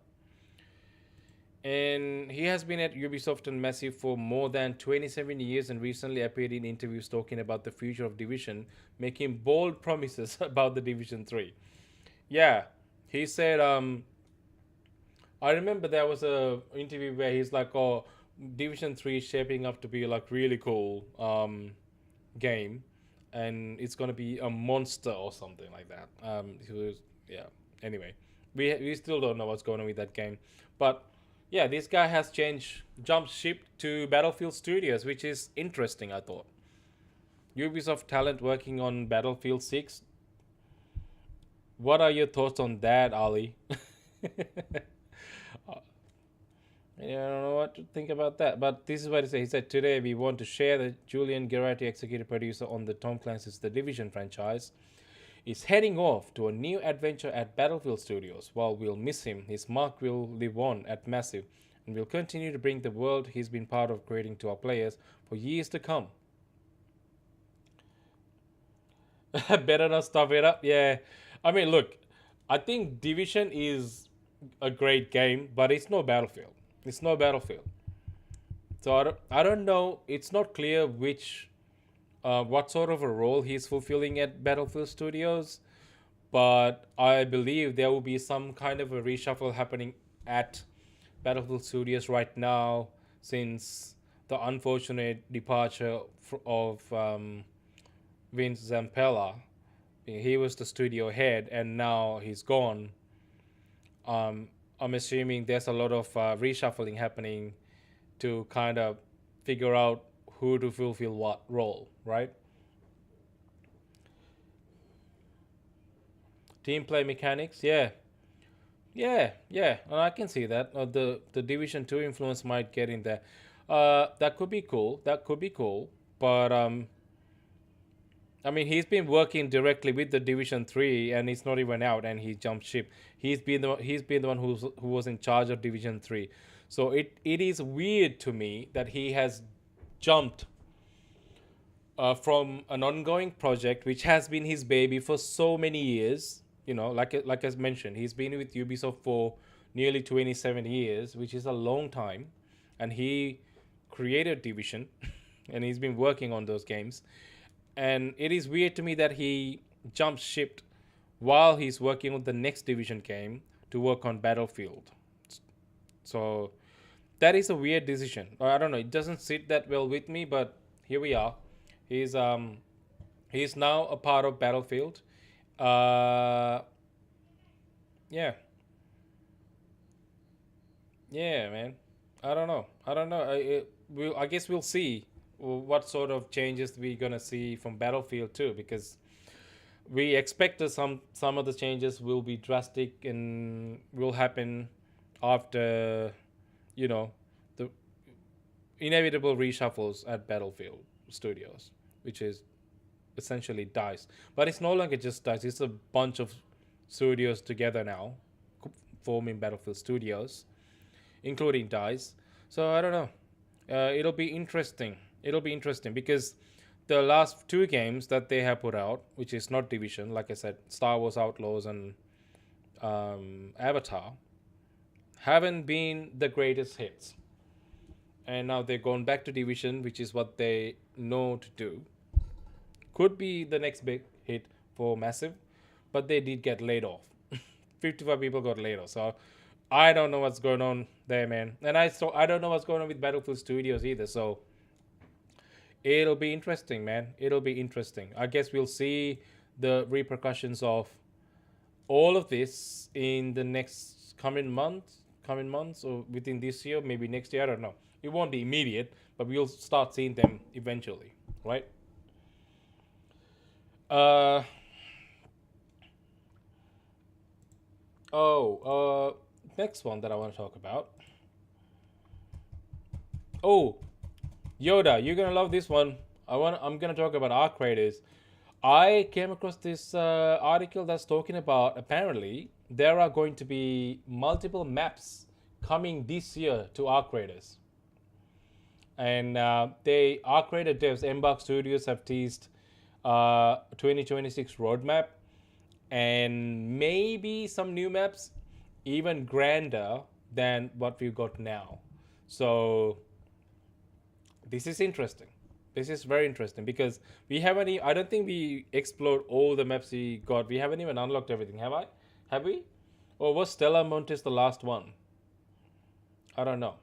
And he has been at Ubisoft and Massive for more than 27 years and recently appeared in interviews talking about the future of Division, making bold promises about the Division 3. Yeah, he said, I remember there was a interview where he's like, oh, Division 3 is shaping up to be like really cool game, and it's going to be a monster or something like that. He was, yeah, anyway, we still don't know what's going on with that game, but yeah, this guy has jumped ship to Battlefield Studios, which is interesting, I thought. Ubisoft talent working on Battlefield 6. What are your thoughts on that, Ali? I don't know what to think about that, but this is what he said. He said, today we want to share that Julian Gerardi, executive producer on the Tom Clancy's The Division franchise, is heading off to a new adventure at Battlefield Studios. While we'll miss him, his mark will live on at Massive, and will continue to bring the world he's been part of creating to our players for years to come. Better not stuff it up. Yeah. I mean, look, I think Division is a great game, but it's no Battlefield. It's no Battlefield. So I don't know. It's not clear what sort of a role he's fulfilling at Battlefield Studios, but I believe there will be some kind of a reshuffle happening at Battlefield Studios right now, since the unfortunate departure of Vince Zampella. He was the studio head, and now he's gone. I'm assuming there's a lot of reshuffling happening to kind of figure out who to fulfill what role, right? Team play mechanics, yeah, and I can see that. The Division 2 influence might get in there. That could be cool. But I mean, he's been working directly with the Division 3, and it's not even out, and he jumped ship. He's been the one who was in charge of Division 3. So it is weird to me that he has jumped from an ongoing project which has been his baby for so many years. You know, like I mentioned, he's been with Ubisoft for nearly 27 years, which is a long time, and he created Division, and he's been working on those games. And it is weird to me that he jumped ship while he's working on the next Division game to work on Battlefield. So that is a weird decision. I don't know. It doesn't sit that well with me, but here we are. He's now a part of Battlefield. Yeah, man. I don't know. I guess we'll see what sort of changes we're gonna see from Battlefield 2, because we expect some of the changes will be drastic and will happen after, the inevitable reshuffles at Battlefield Studios, which is essentially DICE. But it's no longer just DICE. It's a bunch of studios together now, forming Battlefield Studios, including DICE. So I don't know. It'll be interesting. It'll be interesting because the last two games that they have put out, which is not Division, like I said, Star Wars Outlaws and Avatar, haven't been the greatest hits. And now they're going back to Division, which is what they know to do. Could be the next big hit for Massive, but they did get laid off. 55 people got laid off. So I don't know what's going on there, man. And I don't know what's going on with Battlefield Studios either. So it'll be interesting, man. It'll be interesting. I guess we'll see the repercussions of all of this in the next coming months, or within this year, maybe next year. I don't know. It won't be immediate, but we'll start seeing them eventually, right? Next one that I want to talk about. Oh, Yoda, you're gonna love this one. I'm gonna talk about Arc Raiders. I came across this article that's talking about apparently there are going to be multiple maps coming this year to Arc Raiders. And Arc Raider devs, Embark Studios, have teased 2026 roadmap and maybe some new maps even grander than what we've got now. So this is interesting. This is very interesting because we haven't. I don't think we explored all the maps we got. We haven't even unlocked everything, have I? Have we? Or was Stella Montes the last one? I don't know.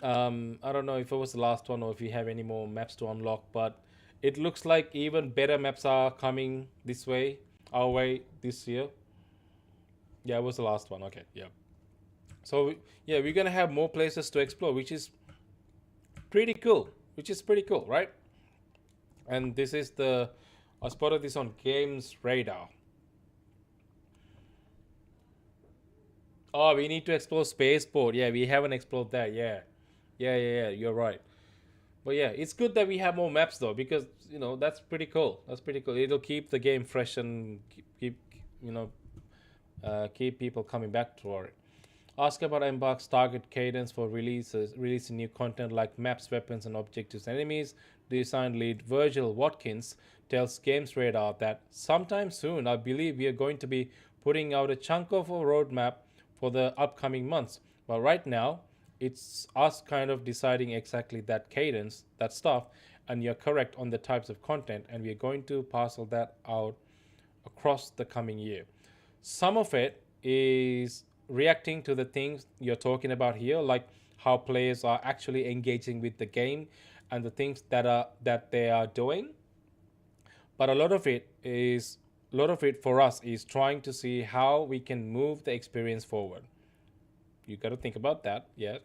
I don't know if it was the last one or if we have any more maps to unlock, but it looks like even better maps are coming this way, our way this year. Yeah, it was the last one. Okay, yeah. So yeah, we're gonna have more places to explore, which is pretty cool. Right? And this is I spotted this on Games Radar. Oh, we need to explore Spaceport. Yeah, we haven't explored that. Yeah. You're right. But yeah, it's good that we have more maps though, because that's pretty cool. It'll keep the game fresh and keep people coming back to it. Ask about Embark's target cadence for releasing new content like maps, weapons, and objectives, enemies. Design lead Virgil Watkins tells Games Radar that sometime soon, I believe we are going to be putting out a chunk of a roadmap for the upcoming months. But right now, it's us kind of deciding exactly that cadence, that stuff, and you're correct on the types of content, and we're going to parcel that out across the coming year. Some of it is reacting to the things you're talking about here, like how players are actually engaging with the game and the things that they are doing. But a lot of it for us is trying to see how we can move the experience forward. You got to think about that, yeah.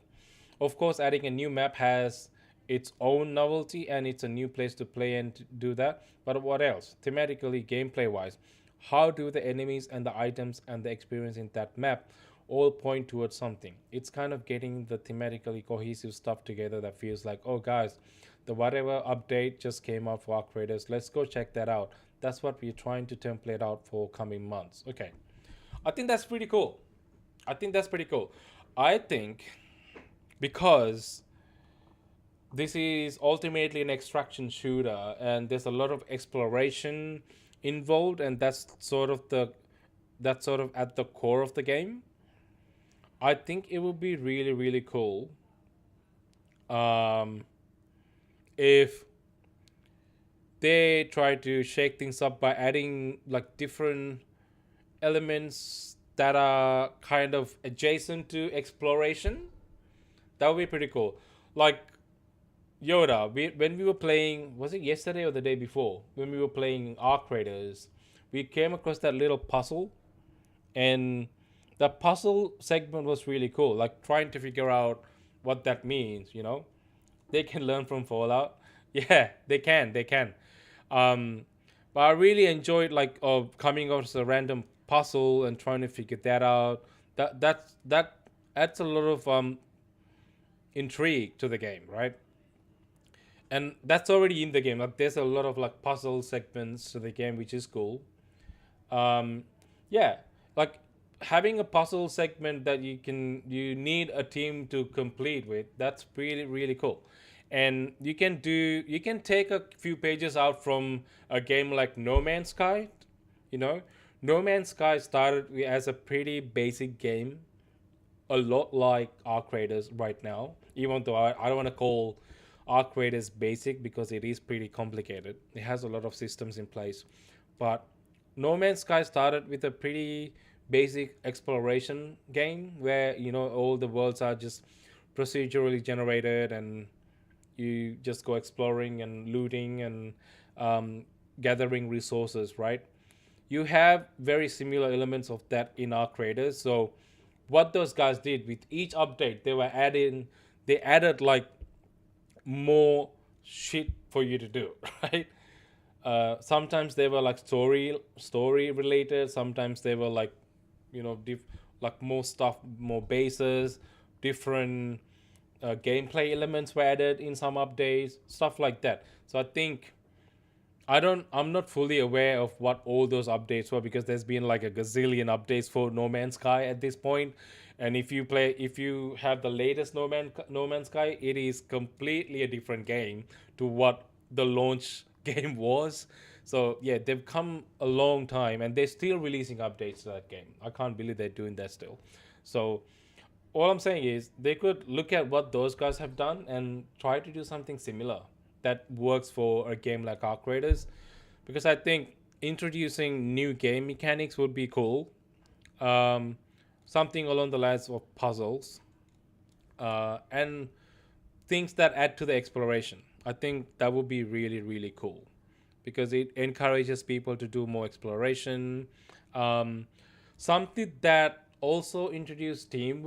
Of course, adding a new map has its own novelty and it's a new place to play and to do that. But what else? Thematically, gameplay-wise, how do the enemies and the items and the experience in that map all point towards something? It's kind of getting the thematically cohesive stuff together that feels like, oh guys, the whatever update just came out for Arc Raiders, let's go check that out. That's what we're trying to template out for coming months. Okay, I think that's pretty cool. I think because this is ultimately an extraction shooter and there's a lot of exploration involved, and that's sort of at the core of the game. I think it would be really, really cool if they try to shake things up by adding like different elements that are kind of adjacent to exploration. That would be pretty cool. Like Yoda, when we were playing, was it yesterday or the day before? When we were playing Arc Raiders, we came across that little puzzle, and the puzzle segment was really cool. Like trying to figure out what that means. They can learn from Fallout. Yeah, they can. But I really enjoyed coming across a random puzzle and trying to figure that out. That adds a lot of intrigue to the game, right? And that's already in the game. Like there's a lot of puzzle segments to the game, which is cool. Yeah, like having a puzzle segment that you need a team to complete with, that's really cool. And you can take a few pages out from a game like No Man's Sky. you know No Man's Sky started as a pretty basic game, a lot like Arc Raiders right now, even though I don't want to call Arc Raiders basic because it is pretty complicated. It has a lot of systems in place. But No Man's Sky started with a pretty basic exploration game where, all the worlds are just procedurally generated, and you just go exploring and looting and gathering resources, right? You have very similar elements of that in Arc Raiders. So what those guys did with each update, they added like more shit for you to do, right? Sometimes they were like story related. Sometimes they were like, like more stuff, more bases, different gameplay elements were added in some updates, stuff like that. So I think I'm not fully aware of what all those updates were, because there's been like a gazillion updates for No Man's Sky at this point. And if you have the latest No Man's Sky, it is completely a different game to what the launch game was. So yeah, they've come a long time, and they're still releasing updates to that game. I can't believe they're doing that still. So all I'm saying is they could look at what those guys have done and try to do something similar that works for a game like Arc Raiders, because I think introducing new game mechanics would be cool. Something along the lines of puzzles, and things that add to the exploration. I think that would be really cool, because it encourages people to do more exploration. Something that also introduce team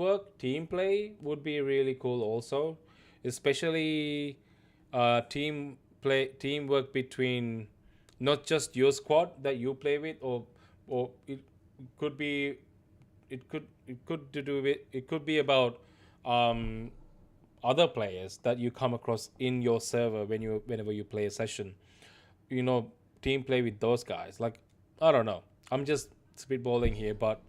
play would be really cool also, especially teamwork between not just your squad that you play with, or could be it could be about other players that you come across in your server whenever you play a session. Team play with those guys. Like, I don't know, I'm just spitballing here, but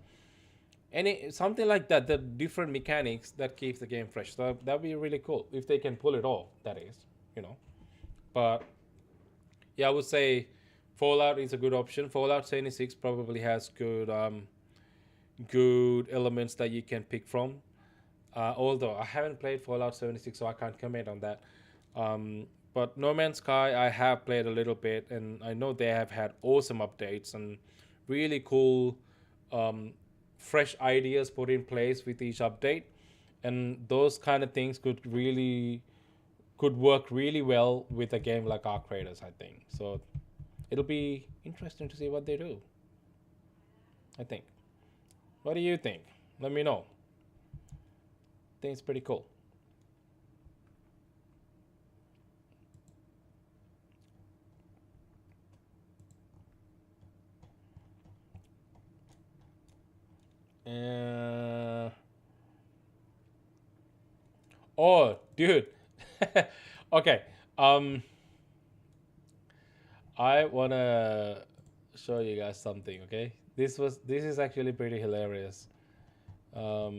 something like that, the different mechanics that keeps the game fresh. So that'd be really cool if they can pull it off, that is. But yeah, I would say Fallout is a good option. Fallout 76 probably has good elements that you can pick from. Although I haven't played Fallout 76, so I can't comment on that. But No Man's Sky, I have played a little bit, and I know they have had awesome updates and really cool, fresh ideas put in place with each update. And those kind of things could work really well with a game like Arc Raiders, I think. So it'll be interesting to see what they do, I think. What do you think? Let me know. I think it's pretty cool. Oh, dude. Okay. I wanna show you guys something. Okay, this is actually pretty hilarious. Uh,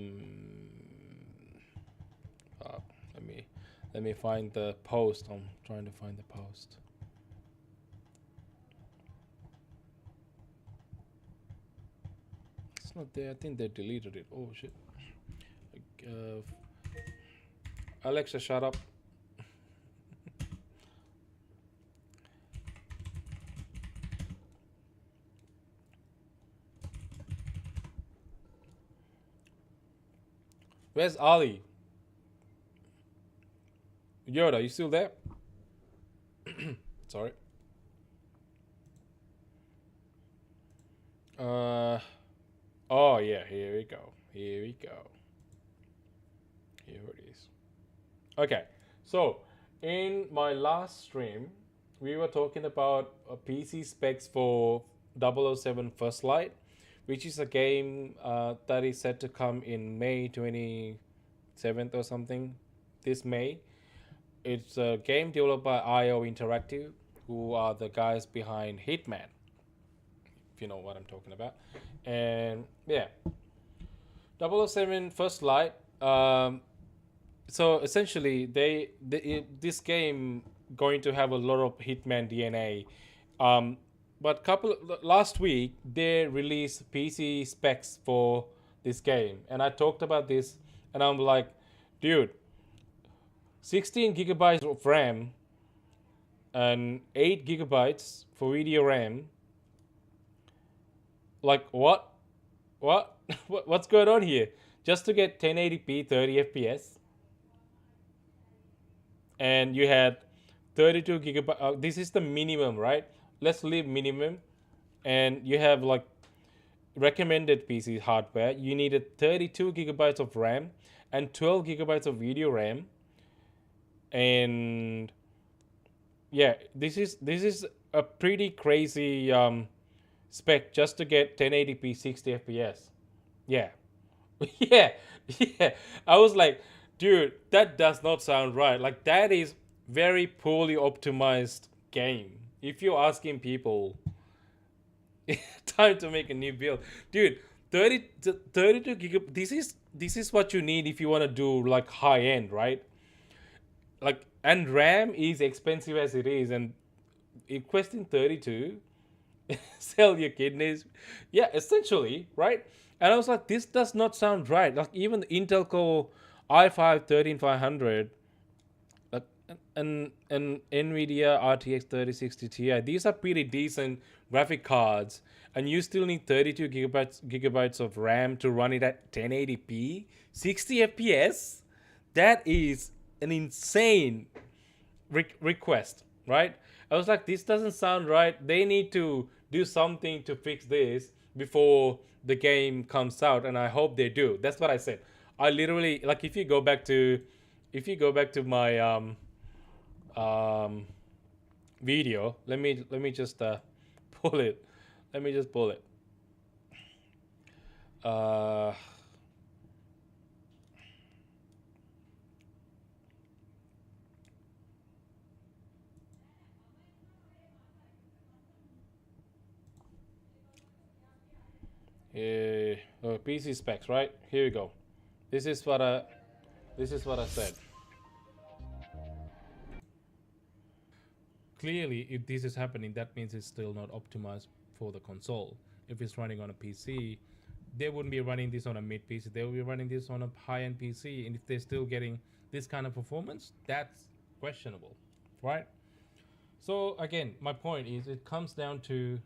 let me find the post. I'm trying to find the post. It's not there. I think they deleted it. Oh shit. Alexa, shut up. Where's Ali? Yoda, you still there? Sorry. Oh yeah, here we go. Here it is. Okay, so in my last stream, we were talking about PC specs for 007 First Light, which is a game that is set to come in May 27th or something, this May. It's a game developed by IO Interactive, who are the guys behind Hitman, if you know what I'm talking about. And yeah, 007 First Light. So essentially, this game going to have a lot of Hitman DNA. But last week they released PC specs for this game, and I talked about this, and I'm like, dude, 16 gigabytes of RAM and 8 gigabytes for video RAM. Like what? What's going on here? Just to get 1080p 30 FPS, and you had 32 gigabytes. This is the minimum, right? Let's leave minimum, and you have like recommended PC hardware. You needed 32 gigabytes of RAM and 12 gigabytes of video RAM, and yeah, this is a pretty crazy spec just to get 1080p 60 FPS. Yeah. yeah. I was like, dude, that does not sound right. Like, that is very poorly optimized game. If you're asking people time to make a new build, dude, 32 gigabytes. This is what you need if you want to do like high end, right? Like, and RAM is expensive as it is, and it questing 32. Sell your kidneys. Yeah, essentially, right? And I was like, this does not sound right. Like, even the Intel Core i5 13500, like, and NVIDIA RTX 3060 Ti, these are pretty decent graphic cards, and you still need 32 gigabytes of RAM to run it at 1080p 60 FPS. That is an insane request, right? I was like, this doesn't sound right. They need to do something to fix this before the game comes out, and I hope they do. That's what I said. I literally, like, if you go back to my video, let me just pull it. Let me just pull it. PC specs, right? Here we go. This is what I said. Clearly, if this is happening, that means it's still not optimized for the console. If it's running on a PC, they wouldn't be running this on a mid PC. They will be running this on a high-end PC, and if they're still getting this kind of performance, that's questionable, right? So again, my point is, it comes down to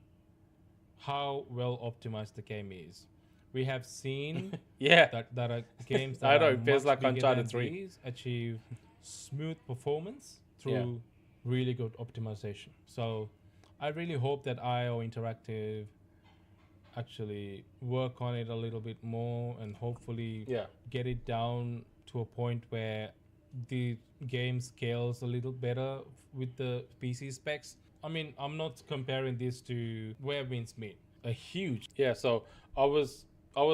how well optimized the game is. We have seen that are games that I know, are it feels much like bigger Uncharted than 3. these achieve smooth performance through really good optimization. So I really hope that IO Interactive actually work on it a little bit more, and hopefully get it down to a point where the game scales a little better with the PC specs. I mean, I'm not comparing this to where Vince made a huge. Yeah, so I was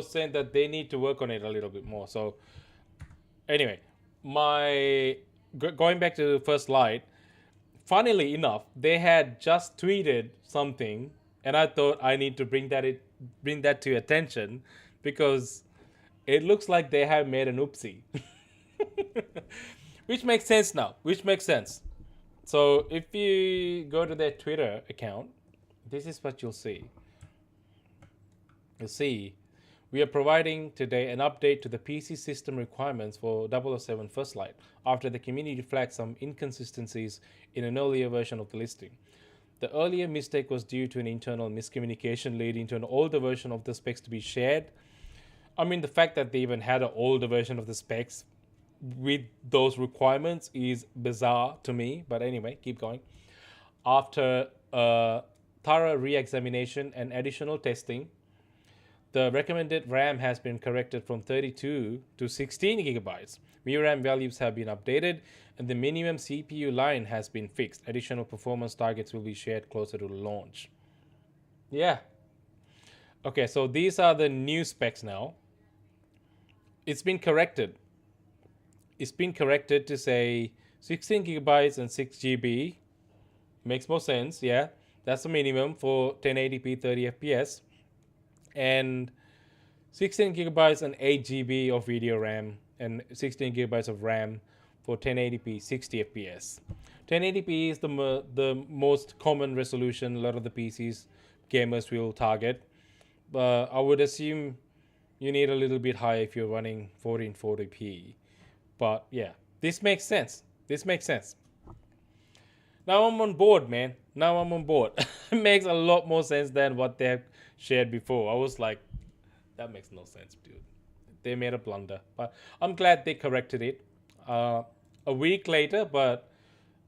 saying that they need to work on it a little bit more. So anyway, going back to First Light, funnily enough, they had just tweeted something, and I thought I need to bring that to attention, because it looks like they have made an oopsie. Which makes sense now. So if you go to their Twitter account, this is what you'll see. You'll see, we are providing today an update to the PC system requirements for 007 First Light after the community flagged some inconsistencies in an earlier version of the listing. The earlier mistake was due to an internal miscommunication leading to an older version of the specs to be shared. I mean, the fact that they even had an older version of the specs with those requirements is bizarre to me, but anyway, keep going. After thorough re-examination and additional testing, the recommended RAM has been corrected from 32 to 16 gigabytes. VRAM values have been updated, and the minimum CPU line has been fixed. Additional performance targets will be shared closer to launch. Yeah. Okay, so these are the new specs now. It's been corrected. It's been corrected to say 16 gigabytes and 6 GB. Makes more sense, yeah. That's the minimum for 1080p 30 FPS. And 16 gigabytes and 8 GB of video RAM and 16 gigabytes of RAM for 1080p 60 fps. 1080p is the most common resolution a lot of the PCs gamers will target, but I would assume you need a little bit higher if you're running 1440p. But yeah, this makes sense. This makes sense. Now I'm on board, man. Now I'm on board. It makes a lot more sense than what they've shared before. I was like, that makes no sense, dude. They made a blunder. But I'm glad they corrected it. A week later, but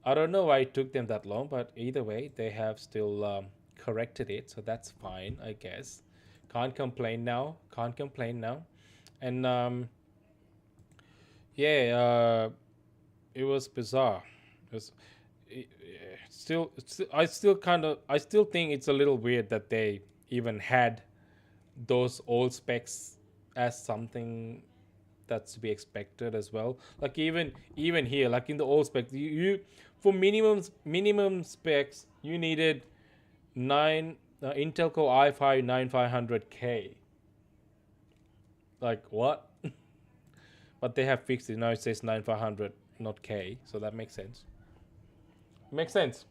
I don't know why it took them that long. But either way, they have still corrected it. So that's fine, I guess. Can't complain now. Can't complain now. And yeah, it was bizarre. I still think it's a little weird that they even had those old specs as something that's to be expected as well. Like even here, like in the old specs, you for minimum specs, you needed 9 Intel Core i5 9500K. Like what? But they have fixed it now. It says 9500, not K, so that makes sense. Makes sense.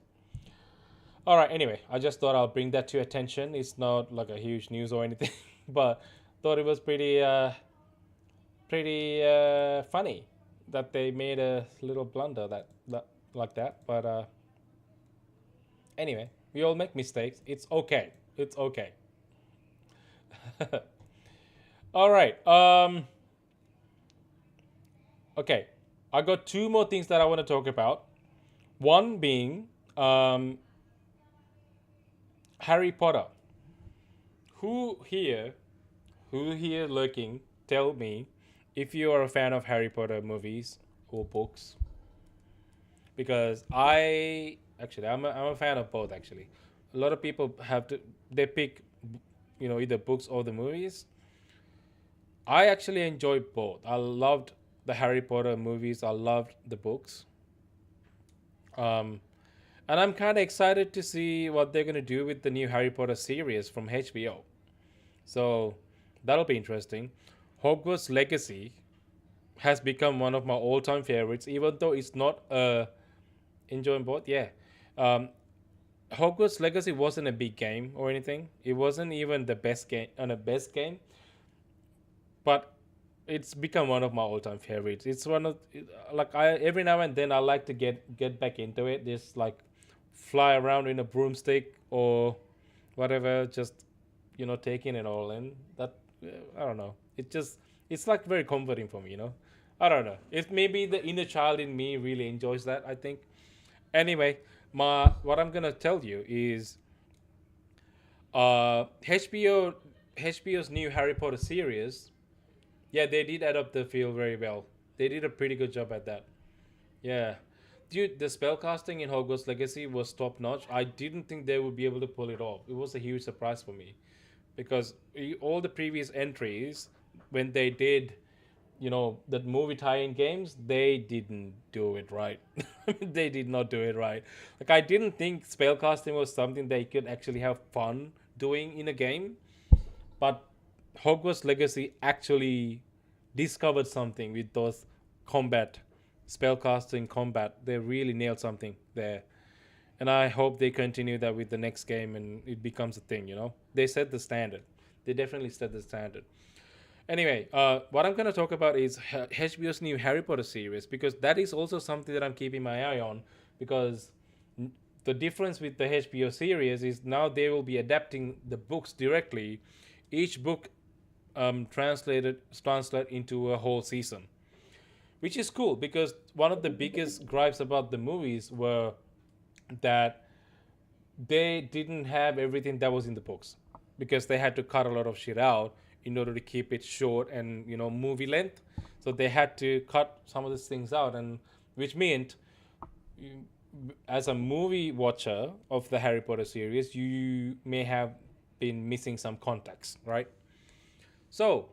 All right. Anyway, I just thought I'll bring that to your attention. It's not like a huge news or anything, but thought it was pretty funny that they made a little blunder that like that. But anyway, we all make mistakes. It's okay. It's okay. All right. Okay. I got 2 more things that I want to talk about. One being Harry Potter. Who here lurking, tell me if you are a fan of Harry Potter movies or books. Because I'm a fan of both actually. A lot of people they pick, either books or the movies. I actually enjoy both. I loved the Harry Potter movies. I loved the books. And I'm kind of excited to see what they're going to do with the new Harry Potter series from HBO. So that'll be interesting. Hogwarts Legacy has become one of my all-time favorites, even though it's not enjoying both. Yeah. Hogwarts Legacy wasn't a big game or anything. It wasn't even the best game. But it's become one of my all-time favorites. It's one of every now and then I like to get back into it. Just like fly around in a broomstick or whatever, just taking it all in. That I don't know. It's like very comforting for me. I don't know. It maybe the inner child in me really enjoys that, I think. Anyway, what I'm gonna tell you is HBO's new Harry Potter series. Yeah, they did adapt the field very well. They did a pretty good job at that. Yeah. Dude, the spellcasting in Hogwarts Legacy was top notch. I didn't think they would be able to pull it off. It was a huge surprise for me. Because all the previous entries, when they did, the movie tie-in games, they didn't do it right. They did not do it right. Like, I didn't think spellcasting was something they could actually have fun doing in a game. But Hogwarts Legacy actually discovered something with those spellcasting combat. They really nailed something there. And I hope they continue that with the next game and it becomes a thing, They set the standard. They definitely set the standard. Anyway, what I'm going to talk about is HBO's new Harry Potter series, because that is also something that I'm keeping my eye on, because the difference with the HBO series is now they will be adapting the books directly. Each book translate into a whole season, which is cool, because one of the biggest gripes about the movies were that they didn't have everything that was in the books, because they had to cut a lot of shit out in order to keep it short and movie length. So they had to cut some of these things out, and which meant as a movie watcher of the Harry Potter series, you may have been missing some context, right? So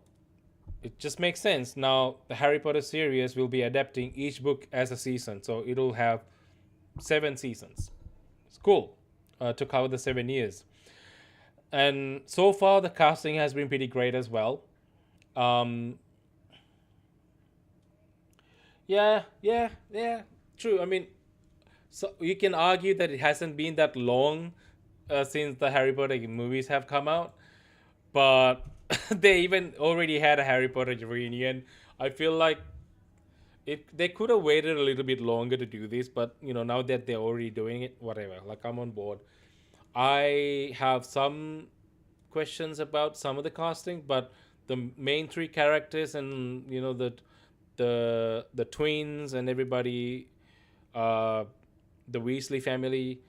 it just makes sense. Now the Harry Potter series will be adapting each book as a season, so it'll have 7 seasons. It's cool to cover the 7 years. And so far the casting has been pretty great as well. Um, yeah. True. I mean, so you can argue that it hasn't been that long since the Harry Potter movies have come out, but they even already had a Harry Potter reunion. I feel like they could have waited a little bit longer to do this, but now that they're already doing it, whatever. Like, I'm on board. I have some questions about some of the casting, but the main three characters and the twins and everybody, uh, the Weasley family,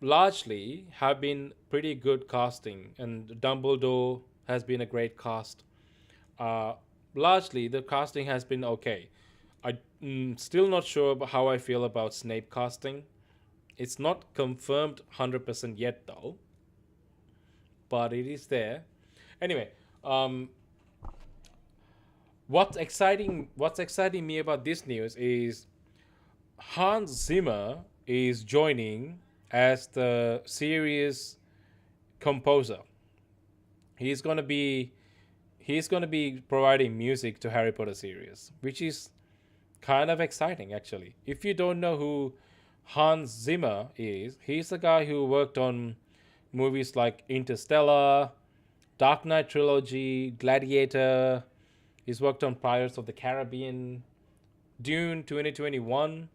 largely have been pretty good casting, and Dumbledore has been a great cast. Uh, Largely, the casting has been okay. I'm still not sure about how I feel about Snape casting. It's not confirmed 100% yet, though, but it is there. Anyway, um, what's exciting me about this news is Hans Zimmer is joining as the series composer. He's gonna be he's gonna be providing music to Harry Potter series, which is kind of exciting actually. If you don't know who Hans Zimmer is, he's the guy who worked on movies like Interstellar, Dark Knight trilogy, Gladiator. He's worked on Pirates of the Caribbean, Dune 2021,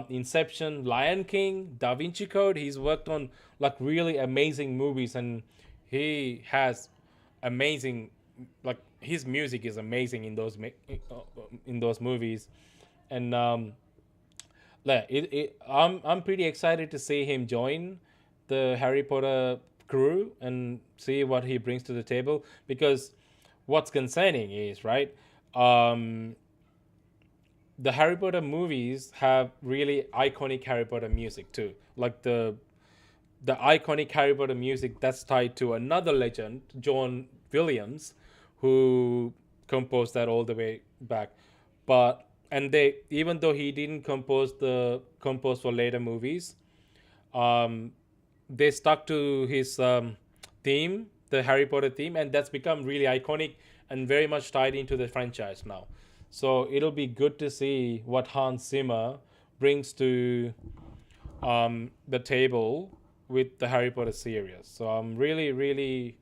Inception, Lion King, Da Vinci Code. He's worked on like really amazing movies, and he has amazing, like his music is amazing in those movies, and I'm pretty excited to see him join the Harry Potter crew and see what he brings to the table. Because what's concerning is, right, the Harry Potter movies have really iconic Harry Potter music too, like the iconic Harry Potter music that's tied to another legend, John Williams, who composed that all the way back. But and they, even though he didn't compose for later movies, um, they stuck to his theme, the Harry Potter theme, and that's become really iconic and very much tied into the franchise now. So it'll be good to see what Hans Zimmer brings to the table with the Harry Potter series. So I'm really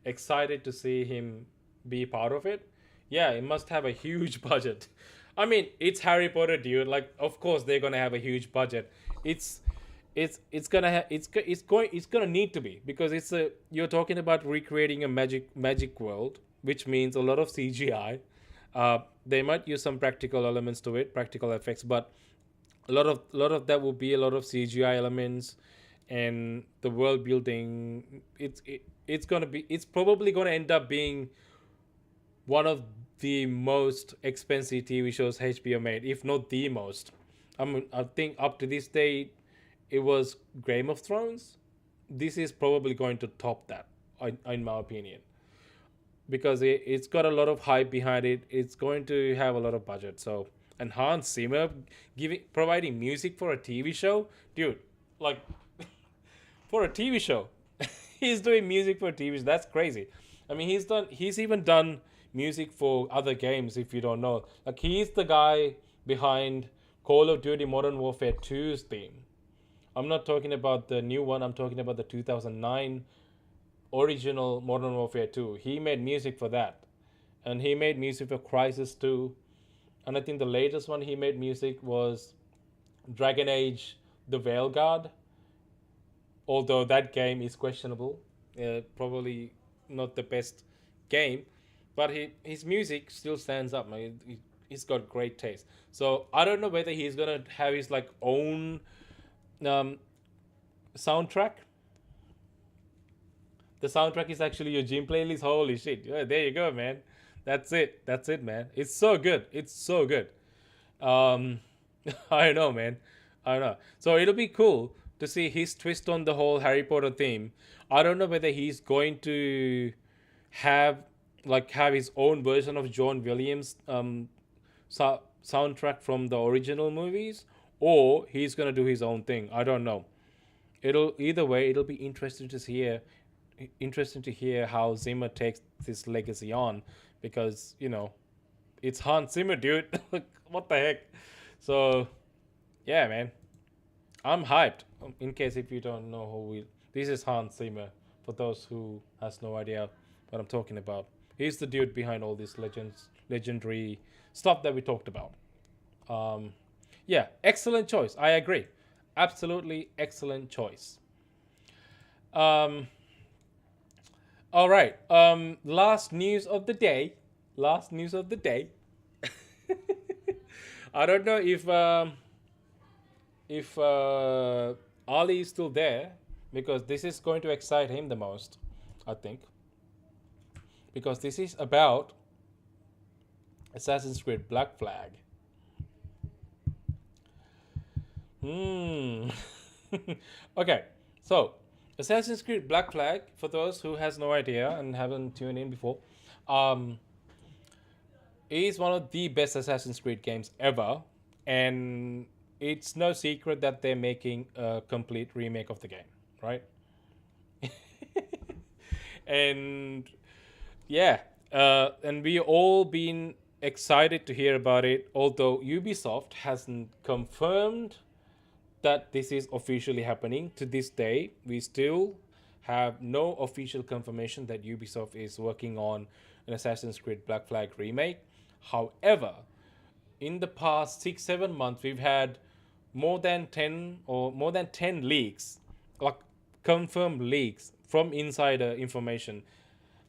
excited to see him be part of it. Yeah, it must have a huge budget. I mean, it's Harry Potter, dude. Like, of course they're gonna have a huge budget. It's it's gonna it's gonna need to be, because you're talking about recreating a magic world, which means a lot of CGI. They might use some practical elements to it, practical effects, but a lot of that will be a lot of CGI elements, and the world building. It's probably gonna end up being one of the most expensive TV shows HBO made, if not the most. I think up to this day, it was Game of Thrones. This is probably going to top that, in my opinion, because it's got a lot of hype behind it. It's going to have a lot of budget. So, and Hans Zimmer providing music for a TV show, dude, like for a TV show, he's doing music for TV. That's crazy. I mean, he's even done music for other games. If you don't know, like he's the guy behind Call of Duty Modern Warfare 2's theme. I'm not talking about the new one. I'm talking about the 2009 original Modern Warfare 2. He made music for that, and he made music for Crysis 2. And I think the latest one he made music was Dragon Age: The Veilguard. Although that game is questionable, probably not the best game, but his music still stands up. Man. He's got great taste. So I don't know whether he's gonna have his like own soundtrack. The soundtrack is actually your gym playlist. Holy shit! Yeah, there you go, man. That's it. That's it, man. It's so good. It's so good. Um, I know, man. I know. So it'll be cool to see his twist on the whole Harry Potter theme. I don't know whether he's going to have have his own version of John Williams soundtrack from the original movies, or he's gonna do his own thing. I don't know. It'll Either way, it'll be interesting to hear how Zimmer this legacy on, because you know it's Hans Zimmer, dude. What the heck? So yeah, man, I'm hyped. In case if you don't know this is Hans Zimmer. For those who has no idea what I'm talking about, he's the dude behind all these legendary stuff that we talked about. Yeah, excellent choice. I agree. Absolutely excellent choice. All right. Last news of the day. Last news of the day. I don't know if Ali is still there, because this is going to excite him the most, I think. Because this is about Assassin's Creed Black Flag. Okay, so Assassin's Creed Black Flag, for those who has no idea and haven't tuned in before, is one of the best Assassin's Creed games ever, and it's no secret that they're making a complete remake of the game, right? And yeah, and we all been excited to hear about it, although Ubisoft hasn't confirmed that this is officially happening. To this day, we still have no official confirmation that Ubisoft is working on an Assassin's Creed Black Flag remake. However, in the past 6-7 months, we've had more than 10 leaks, like confirmed leaks from insider information,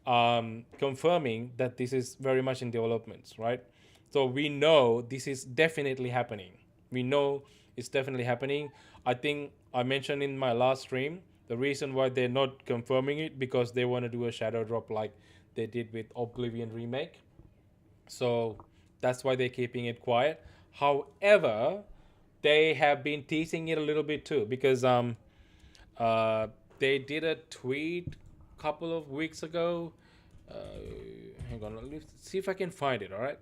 confirming that this is very much in development, right? So we know this is definitely happening. We know it's definitely happening. I think I mentioned in my last stream, the reason why they're not confirming it, because they want to do a shadow drop like they did with Oblivion Remake. So that's why they're keeping it quiet. However, they have been teasing it a little bit too, because they did a tweet a couple of weeks ago. Hang on, let's see if I can find it. All right,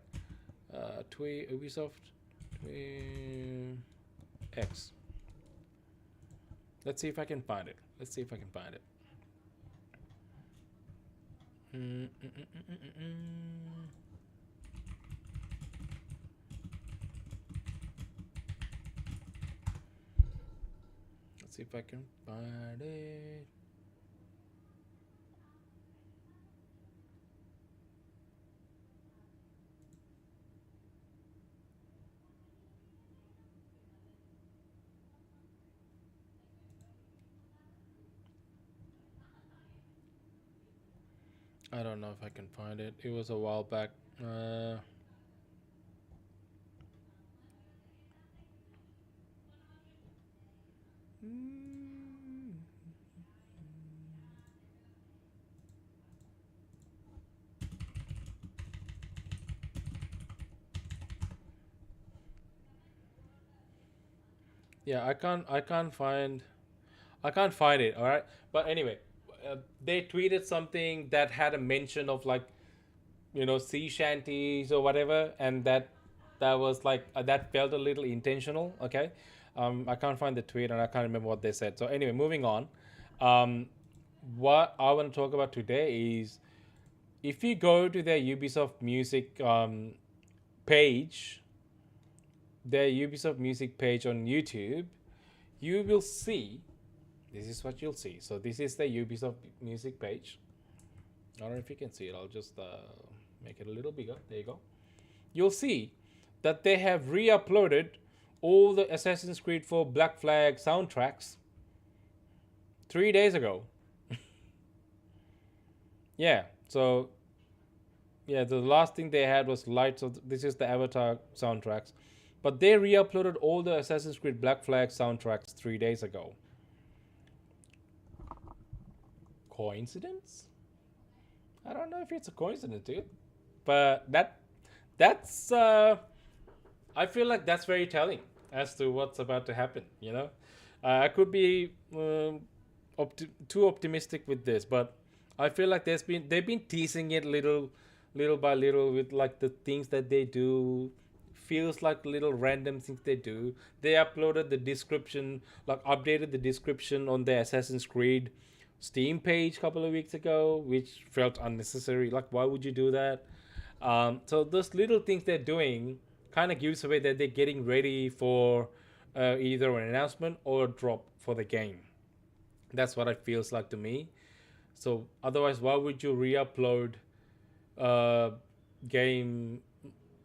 tweet Ubisoft tweet X. Let's see if I can find it. Let's see if I can find it. Let's see if I can find it. I don't know if I can find it. It was a while back. Yeah, I can't find it. All right, but anyway, they tweeted something that had a mention of, like, you know, sea shanties or whatever, and that was like that felt a little intentional. Okay, I can't find the tweet and I can't remember what they said. So anyway, moving on. What I want to talk about today is, if you go to their Ubisoft Music page, their Ubisoft Music page on YouTube, you will see, this is what you'll see. So this is the Ubisoft Music page. I don't know if you can see it. I'll just make it a little bigger. There you go. You'll see that they have re-uploaded all the Assassin's Creed 4 Black Flag soundtracks 3 days ago. Yeah, so yeah, the last thing they had was Lights of this is the Avatar soundtracks. But they re-uploaded all the Assassin's Creed Black Flag soundtracks 3 days ago. Coincidence? I don't know if it's a coincidence, dude. But that's I feel like that's very telling as to what's about to happen, you know? I could be too optimistic with this, but I feel like they've been teasing it little by little with, like, the things that they do. Feels like little random things they do. They uploaded the description, like updated the description on the Assassin's Creed Steam page a couple of weeks ago, which felt unnecessary. Like, why would you do that? So those little things they're doing kind of gives away that they're getting ready for either an announcement or a drop for the game. That's what it feels like to me. So otherwise, why would you re-upload game,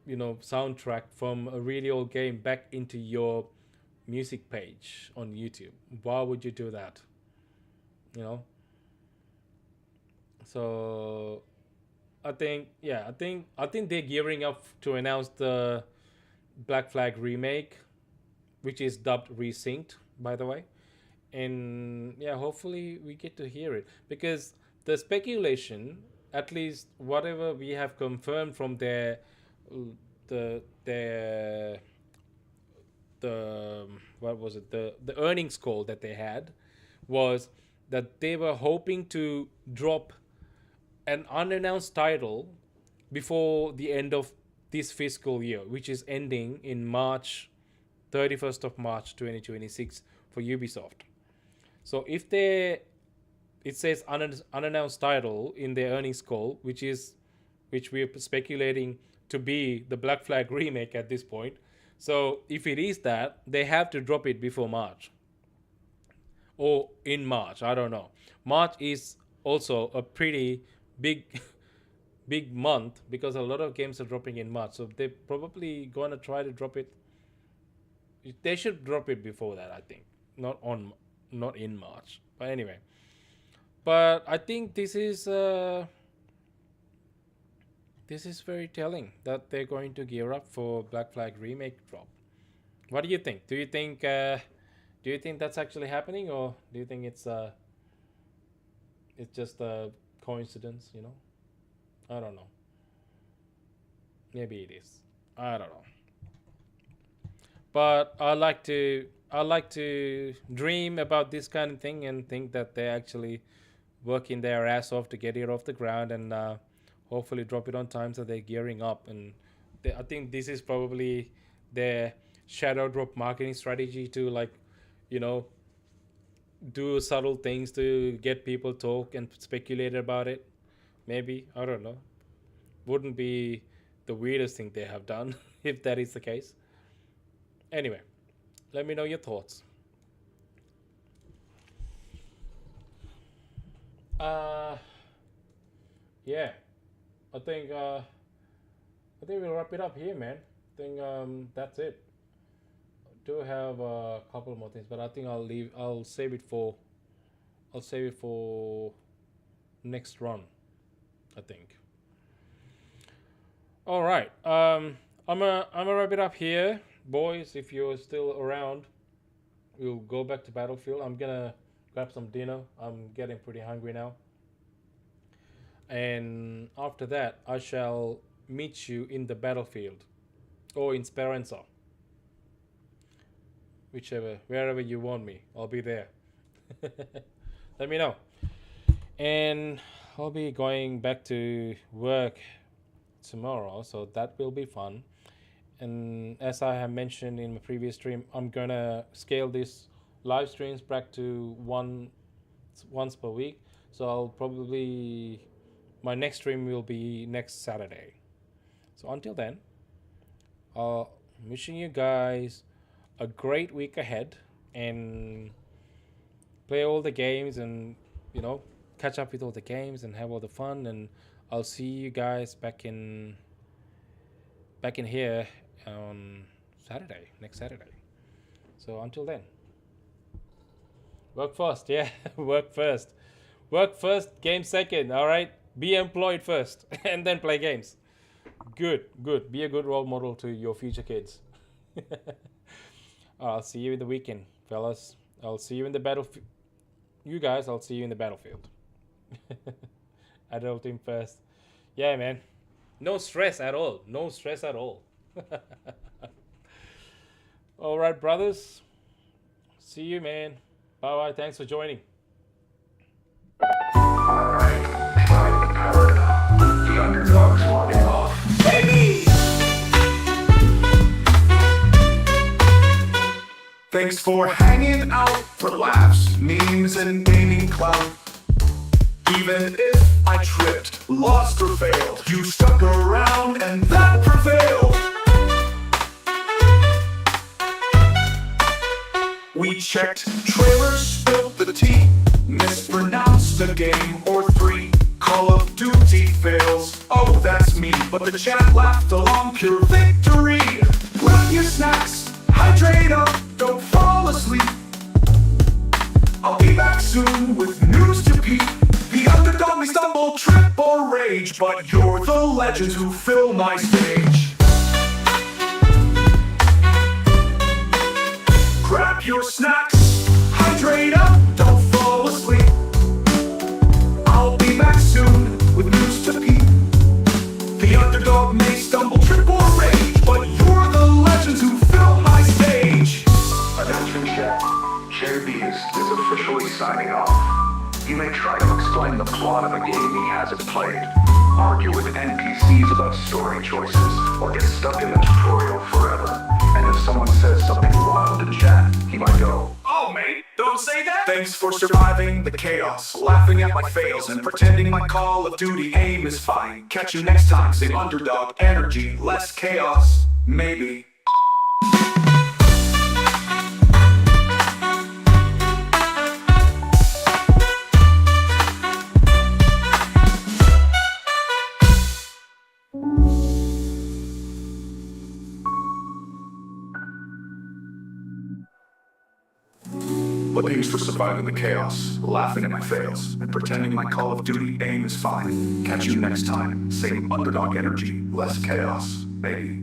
soundtrack from a really old game back into your music page on YouTube? Why would you do that? So I think they're gearing up to announce the Black Flag remake, which is dubbed Resynced, by the way. And yeah, hopefully we get to hear it, because the speculation, at least whatever we have confirmed from the what was it, the earnings call that they had, was that they were hoping to drop an unannounced title before the end of this fiscal year, which is ending in 31st of March 2026 for Ubisoft. So if it says unannounced title in their earnings call, which we're speculating to be the Black Flag remake at this point. So if it is that, they have to drop it before March. Or in March, I don't know. March is also a pretty big month, because a lot of games are dropping in March. So they're probably gonna try to drop it. They should drop it before that, I think. Not in March. But anyway. But I think this is very telling that they're going to gear up for Black Flag remake drop. What do you think? Do you think that's actually happening, or do you think it's just a coincidence? I don't know. Maybe it is. I don't know. But I like to dream about this kind of thing and think that they're actually working their ass off to get it off the ground and hopefully drop it on time, so they're gearing up. And I think this is probably their shadow drop marketing strategy to do subtle things to get people talk and speculate about it. Maybe, I don't know. Wouldn't be the weirdest thing they have done if that is the case. Anyway, let me know your thoughts. Yeah, I think we'll wrap it up here, man. I think that's it. I do have a couple more things, but I think I'll save it for next run, I think. All right. I'm gonna wrap it up here, boys. If you're still around, we'll go back to Battlefield. I'm gonna grab some dinner. I'm getting pretty hungry now. And after that, I shall meet you in the Battlefield or in Speranza. Wherever you want me, I'll be there. Let me know. And I'll be going back to work tomorrow, so that will be fun. And as I have mentioned in my previous stream, I'm gonna scale this live streams back to once per week. So I'll probably, my next stream will be next Saturday. So until then, wishing you guys a great week ahead, and play all the games, and catch up with all the games and have all the fun. And I'll see you guys back in here on next Saturday. So until then, work first. Yeah, work first, game second. All right, be employed first and then play games. Good. Be a good role model to your future kids. I'll see you in the weekend, fellas. I'll see you in the battlefield. You guys, I'll see you in the battlefield. Adulting first. Yeah, man. No stress at all. All right, brothers. See you, man. Bye-bye. Thanks for joining. Alright, the underdog's walking off. Baby! Thanks for hanging out for laughs, memes, and gaming clout. Even if I tripped, lost or failed, you stuck around and that prevailed. We checked trailers, spilled the tea, mispronounced a game or three. Call of Duty fails, oh that's me, but the chat laughed along, pure victory. Grab your snacks, hydrate up, don't fall asleep. I'll be back soon with news to peep. The underdog may stumble, trip or rage, but you're the legends who fill my stage. Grab your snacks, hydrate up, don't fall asleep. I'll be back soon with news to peep. The underdog may stumble, trip or rage, but you're the legends who fill my stage. Attention chat, Jaybeazt is officially signing off. He may try to explain the plot of a game he hasn't played, argue with NPCs about story choices, or get stuck in the tutorial forever. And if someone says something wild in chat, he might go, Oh mate, don't say that! Thanks for surviving the chaos, laughing at my fails, and pretending my Call of Duty aim is fine. Catch you next time, same underdog energy, less chaos, maybe. But thanks for surviving the chaos, laughing at my fails, and pretending my Call of Duty aim is fine. Catch you next time, same underdog energy, less chaos, maybe.